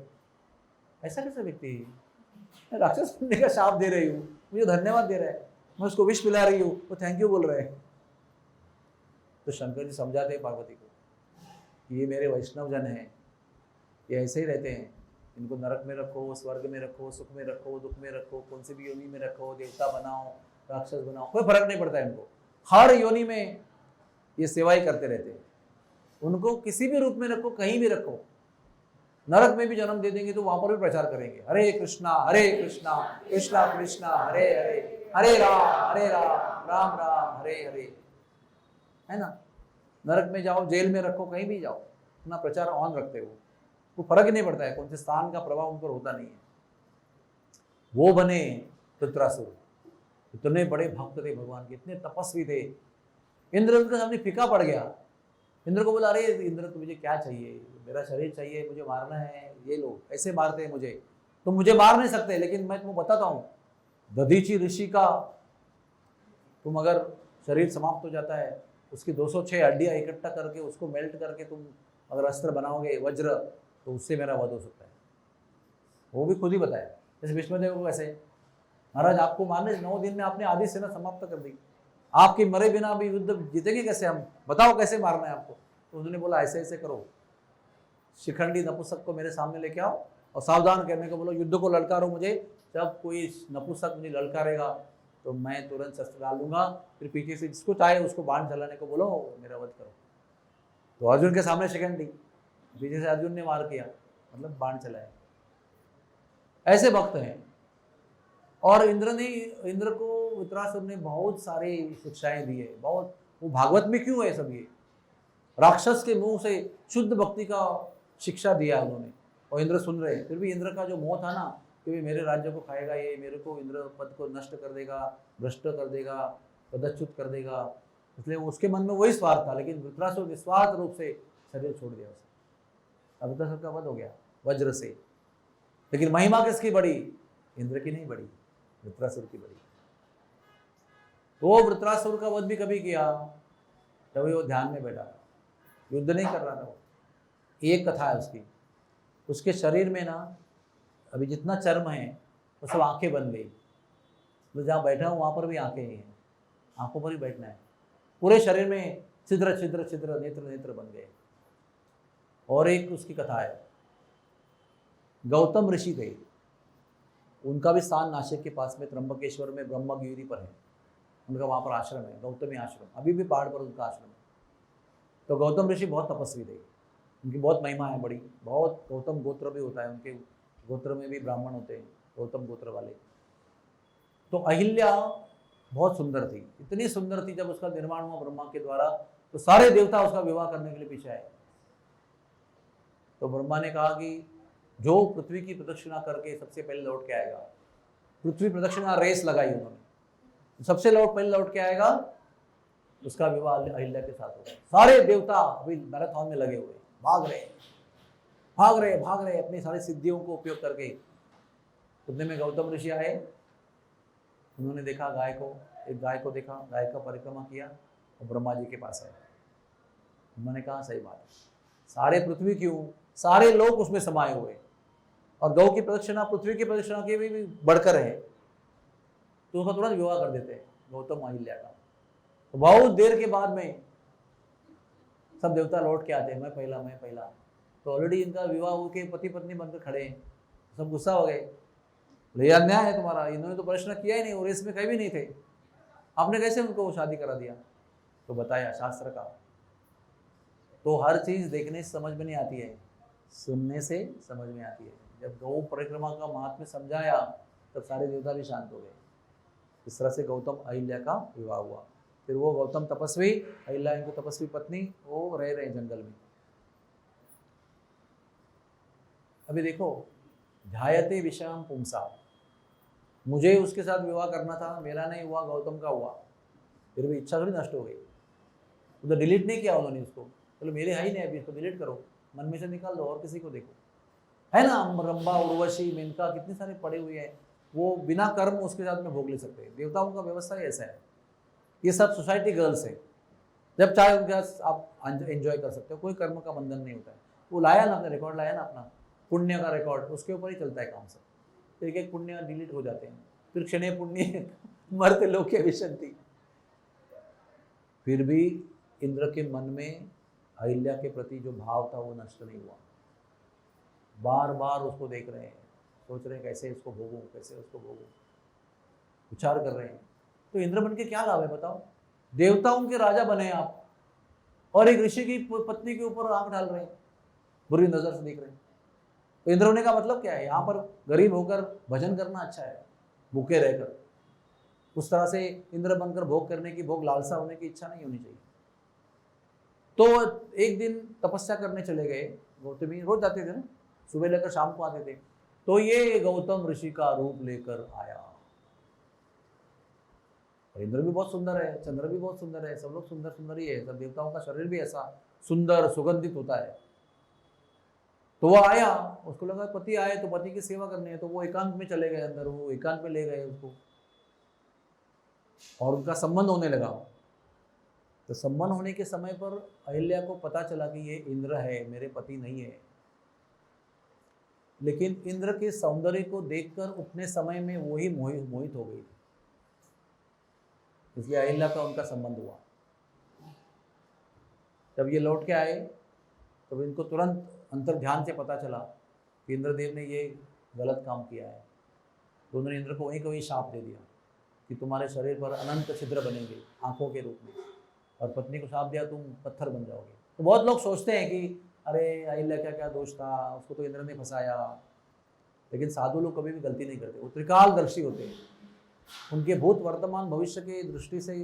ऐसा कैसा व्यक्ति है, राक्षस बनने का शाप दे रही हूँ, मुझे धन्यवाद दे रहा है, मैं उसको विष पिला रही हूँ, वो थैंक यू बोल रहे हैं। तो शंकर जी समझाते हैं पार्वती को कि ये मेरे वैष्णव जन हैं, ये ऐसे ही रहते हैं, इनको नरक में रखो, स्वर्ग में रखो, सुख में रखो, दुख में रखो, कौन सी भी योनि में रखो, देवता बनाओ, राक्षस बनाओ, कोई फर्क नहीं पड़ता है इनको, हर योनि में ये सेवा ही करते रहते हैं। उनको किसी भी रूप में रखो, कहीं भी रखो, नरक में भी जन्म दे देंगे तो वहां पर भी प्रचार करेंगे, हरे कृष्णा कृष्णा कृष्णा हरे हरे, हरे राम राम राम हरे हरे, है ना। नरक में जाओ, जेल में रखो, कहीं भी जाओ, अपना प्रचार ऑन रखते हो, वो फर्क ही नहीं पड़ता है, कौन से स्थान का प्रभाव उन पर होता नहीं है। वो बने वृत्रासुर, इतने बड़े भक्त थे भगवान के, इतने तपस्वी थे। इंद्र उनके सामने फीका पड़ गया। इंद्र को बोला, अरे इंद्र तुझे क्या चाहिए, मेरा शरीर चाहिए, मुझे मारना है, ये लोग ऐसे मारते हैं मुझे, तुम मुझे मार नहीं सकते, लेकिन मैं तुम्हें बताता हूँ, दधीची ऋषि का तुम अगर शरीर समाप्त हो जाता है, उसकी 206 हड्डियाँ इकट्ठा करके उसको मेल्ट करके तुम अगर अस्त्र बनाओगे वज्र, तो उससे मेरा वध हो सकता है। वो भी खुद ही बताया, जैसे विष्णुदेव को कैसे, महाराज आपको मारने 9 दिन में आपने आधी सेना समाप्त कर दी, आपके मरे बिना भी युद्ध जीतेंगे कैसे हम, बताओ कैसे मारना है आपको। तो उन्होंने बोला ऐसे ऐसे करो, शिखंडी नपुंसक को मेरे सामने लेके आओ और सावधान करने को बोलो, युद्ध को ललकारो मुझे, जब कोई नपुंसक मुझे ललकारेगा तो मैं तुरंत शस्त्र डाल दूंगा, फिर पीछे से जिसको चाहे उसको बाण चलाने को बोलो, मेरा वध करो। तो अर्जुन के सामने शिखंडी, पीछे से अर्जुन ने वार किया, मतलब बाण चलाया। ऐसे भक्त हैं। और इंद्र को वृत्रासुर ने बहुत सारी शिक्षाएं दी है, बहुत, वो भागवत में क्यों है सब ये, राक्षस के मुंह से शुद्ध भक्ति का शिक्षा दिया उन्होंने, और इंद्र सुन रहे हैं। फिर भी इंद्र का जो मोह था ना कि मेरे राज्य को खाएगा ये, मेरे को इंद्र पद को नष्ट कर देगा, भ्रष्ट कर देगा, पदच्युत कर देगा, इसलिए उसके मन में वही स्वार्थ था। लेकिन वृत्रासुर निस्वार्थ रूप से शरीर छोड़ दिया उसने, अब वृत्रासुर का वध हो गया वज्र से। लेकिन महिमा किसकी बड़ी, इंद्र की नहीं बड़ी, वृत्रासुर की बड़ी। तो वृत्रासुर का वध भी कभी किया जब वो ध्यान में बैठा था, युद्ध नहीं कर रहा था वो। एक कथा है उसकी, उसके शरीर में ना अभी जितना चर्म है वो सब आंखें बन गई, तो जहाँ बैठा हूँ वहाँ पर भी आंखें ही हैं, आंखों पर ही बैठना है, पूरे शरीर में छिद्र छिद्र छिद्र, नेत्र नेत्र बन गए। और एक उसकी कथा है, गौतम ऋषि थे, उनका भी स्थान नासिक के पास में त्र्यंबकेश्वर में ब्रह्मगिरी पर है, उनका वहाँ पर आश्रम है, गौतमी आश्रम, अभी भी पहाड़ पर उनका आश्रम है। तो गौतम ऋषि बहुत तपस्वी थे, उनकी बहुत महिमा है बड़ी, बहुत, गौतम गोत्र भी होता है, उनके गोत्र में भी ब्राह्मण होते हैं, गौतम गोत्र वाले। तो अहिल्या बहुत सुंदर थी, इतनी सुंदर थी, जब उसका निर्माण हुआ ब्रह्मा के द्वारा तो सारे देवता उसका विवाह करने के लिए पीछे आए। तो ब्रह्मा ने कहा कि जो पृथ्वी की प्रदक्षिणा करके सबसे पहले लौट के आएगा, पृथ्वी प्रदक्षिणा रेस लगाई उन्होंने, सबसे पहले लौट के आएगा उसका विवाह अहिल्या के साथ होगा। सारे देवता अभी मैराथन में लगे हुए, भाग रहे अपनी सारी सिद्धियों को उपयोग करके। उतने में गौतम ऋषि आए, उन्होंने देखा एक गाय को देखा, गाय का परिक्रमा किया और ब्रह्मा जी के पास आए। उन्होंने कहा सही बात है, सारे पृथ्वी क्यों, सारे लोग उसमें समाये हुए और गौ की प्रदक्षिणा पृथ्वी की प्रदक्षिणा की भी बढ़कर है, तो उसका तुरंत विवाह कर देते हैं गौतम अहिल्या का। तो बहुत देर के बाद में सब देवता लौट के आते हैं, मैं पहला। तो ऑलरेडी इनका विवाह होकर पति पत्नी बनकर खड़े हैं, सब गुस्सा हो गए, बोले यार अन्याय है तुम्हारा, इन्होंने तो प्रश्न किया ही नहीं और इसमें कहीं भी नहीं थे, आपने कैसे उनको शादी करा दिया। तो बताया शास्त्र का, तो हर चीज देखने से समझ में नहीं आती है, सुनने से समझ में आती है। जब गौ परिक्रमा का महात्म्य समझाया तब सारे देवता भी शांत हो गए। इस तरह से गौतम अहिल्या का विवाह हुआ। फिर वो गौतम तपस्वी, अहिल्या इनको तपस्वी पत्नी, वो रह रहे जंगल में। अभी देखो, ध्यायते विषाम पुंसा, मुझे उसके साथ विवाह करना था, मेरा नहीं हुआ, गौतम का हुआ, फिर भी इच्छा थोड़ी नष्ट हो गई। उधर डिलीट नहीं किया उन्होंने उसको, चलो मेरे है ही नहीं अभी, इसको डिलीट करो, मन में से निकाल दो और किसी को देखो। है ना, रंभा, उर्वशी, मेनका, कितने सारे पड़े हुए हैं, वो बिना कर्म उसके साथ में भोग ले सकते हैं। देवताओं का व्यवस्था ही ऐसा है। ये सब सोसाइटी गर्ल्स है, जब चाहे उनके साथ आप एंजॉय कर सकते हो, कोई कर्म का बंधन नहीं होता है। वो लाया ना, अपने रिकॉर्ड लाया ना अपना पुण्य का रिकॉर्ड, उसके ऊपर ही चलता है काम सब। फिर एक पुण्य डिलीट हो जाते हैं, फिर क्षणे पुण्य मरते लोग के विशंति। फिर भी इंद्र के मन में अहिल्या के प्रति जो भाव था वो नष्ट नहीं हुआ। बार बार उसको देख रहे हैं, सोच रहे हैं कैसे इसको भोगूं, कैसे उसको भोगूं, विचार कर रहे हैं। तो इंद्र बन के क्या लाभ है बताओ? देवताओं के राजा बने आप और एक ऋषि की पत्नी के ऊपर आंख डाल रहे हैं, बुरी नजर से देख रहे हैं। तो इंद्र होने का मतलब क्या है? यहाँ पर गरीब होकर भजन करना अच्छा है, भूखे रहकर। उस तरह से इंद्र बनकर भोग करने की, भोग लालसा होने की इच्छा नहीं होनी चाहिए। तो एक दिन तपस्या करने चले गए गौतमी, रोज जाते थे ना, सुबह लेकर शाम को आते थे। तो ये गौतम ऋषि का रूप लेकर आया। और इंद्र भी बहुत सुंदर है, चंद्र भी बहुत सुंदर है, सब लोग सुंदर सुंदर ही है, सब देवताओं का शरीर भी ऐसा सुंदर सुगंधित होता है। तो वो आया, उसको लगा पति आए तो पति की सेवा करनी है, तो वो एकांत में चले गए अंदर, वो एकांत में ले गए उसको और उनका संबंध होने लगा। तो संबंध होने के समय पर अहिल्या को पता चला कि ये इंद्र है, मेरे पति नहीं है। लेकिन इंद्र के सौंदर्य को देखकर उतने समय में वो ही मोहित हो गई, इसलिए अहिल्या का उनका संबंध हुआ। जब ये लौट के आए तो इनको तुरंत अंतर ध्यान से पता चला कि इंद्रदेव ने ये गलत काम किया है। तो उन्होंने इंद्र को वहीं को वहीं शाप दे दिया कि तुम्हारे शरीर पर अनंत छिद्र बनेंगे आंखों के रूप में, और पत्नी को शाप दिया तुम पत्थर बन जाओगे। तो बहुत लोग सोचते हैं कि अरे अहिल्या क्या क्या दोष था, उसको तो इंद्र ने फंसाया। लेकिन साधु लोग कभी भी गलती नहीं करते, वो त्रिकालदर्शी होते हैं, उनके भूत वर्तमान भविष्य की दृष्टि से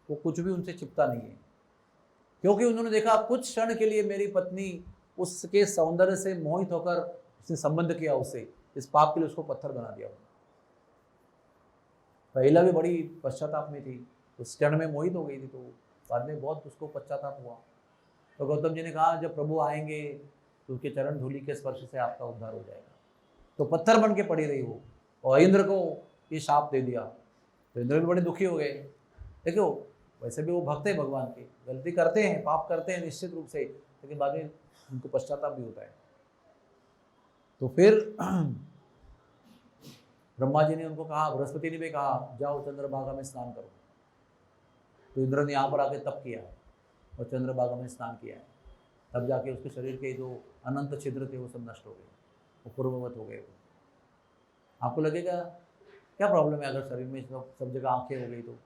वो कुछ भी उनसे छिपता नहीं है। क्योंकि उन्होंने देखा कुछ क्षण के लिए मेरी पत्नी उसके सौंदर्य से मोहित होकर उसने संबंध किया उससे, इस पाप के लिए उसको पत्थर बना दिया। अहिल्या भी बड़ी पश्चाताप में थी, उस क्षण में मोहित हो गई थी, तो बाद में बहुत उसको पश्चाताप हुआ। तो गौतम जी ने कहा जब प्रभु आएंगे तो उसके चरण धूलि के स्पर्श से आपका उद्धार हो जाएगा। तो पत्थर बन के पड़ी रही वो, और इंद्र को ये शाप दे दिया। तो इंद्र भी बड़े दुखी हो गए। देखो वैसे भी वो भक्त है भगवान के, गलती करते हैं, पाप करते हैं निश्चित रूप से, लेकिन बाद में उनको पश्चाताप भी होता है। तो फिर ब्रह्मा जी ने उनको कहा, बृहस्पति ने भी कहा जाओ चंद्रभागा में स्नान करो। तो इंद्र ने यहाँ पर आके तप किया और चंद्रभागा में स्नान किया है। तब जाके उसके शरीर के जो अनंत छिद्र थे वो सब नष्ट हो गए, वो पूर्ववत हो गए। आपको लगेगा क्या प्रॉब्लम है अगर शरीर में सब जगह आंखें हो गई? तो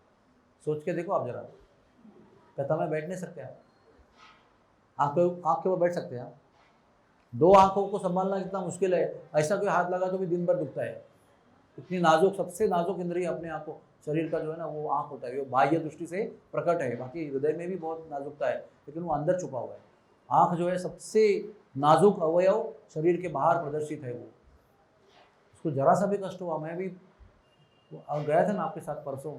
सोच के देखो आप जरा, कथा में बैठ नहीं सकते आप, आँख के ऊपर बैठ सकते हैं आप? दो आंखों को संभालना कितना मुश्किल है। ऐसा कोई हाथ लगा तो भी दिन भर दुखता है। इतनी नाजुक, सबसे नाजुक इंद्रिय अपने आप को शरीर का जो है ना वो आँख होता है, वो बाह्य दृष्टि से प्रकट है, बाकी हृदय में भी बहुत नाजुकता है, लेकिन वो अंदर छुपा हुआ है। आँख जो है सबसे नाजुक अवयव शरीर के बाहर प्रदर्शित है, वो उसको जरा सा भी कष्ट हुआ, मैं भी गया था ना आपके साथ परसों,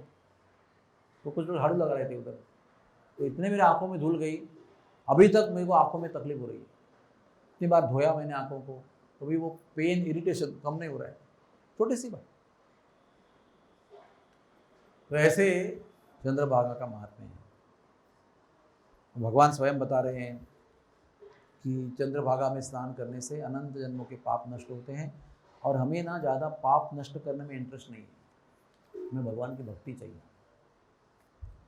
तो कुछ लोग झाड़ू लगा रहे थे उधर, तो इतने मेरे आंखों में धूल गई, अभी तक मेरे को आंखों में तकलीफ हो रही है। इतनी बार धोया मैंने आंखों को, तो भी वो पेन इरिटेशन कम नहीं हो रहा है, छोटी सी बात। तो ऐसे चंद्रभागा का महात्म्य है। भगवान स्वयं बता रहे हैं कि चंद्रभागा में स्नान करने से अनंत जन्मों के पाप नष्ट होते हैं, और हमें ना ज़्यादा पाप नष्ट करने में इंटरेस्ट नहीं है, हमें भगवान की भक्ति चाहिए।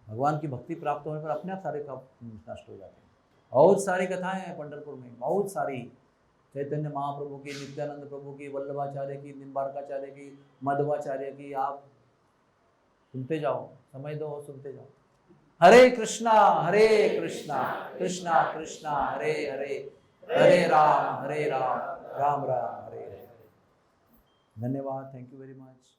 भगवान की भक्ति प्राप्त होने पर अपने आप सारे पाप नष्ट हो जाते हैं। बहुत सारी कथाएं हैं पंढरपुर में, बहुत सारी, चैतन्य महाप्रभु की, नित्यानंद प्रभु की, वल्लभाचार्य की, निम्बार्काचार्य की, मध्वाचार्य की, आप सुनते जाओ, समय दो सुनते जाओ। हरे कृष्णा कृष्णा कृष्णा हरे हरे, हरे राम राम राम हरे हरे। धन्यवाद, थैंक यू वेरी मच।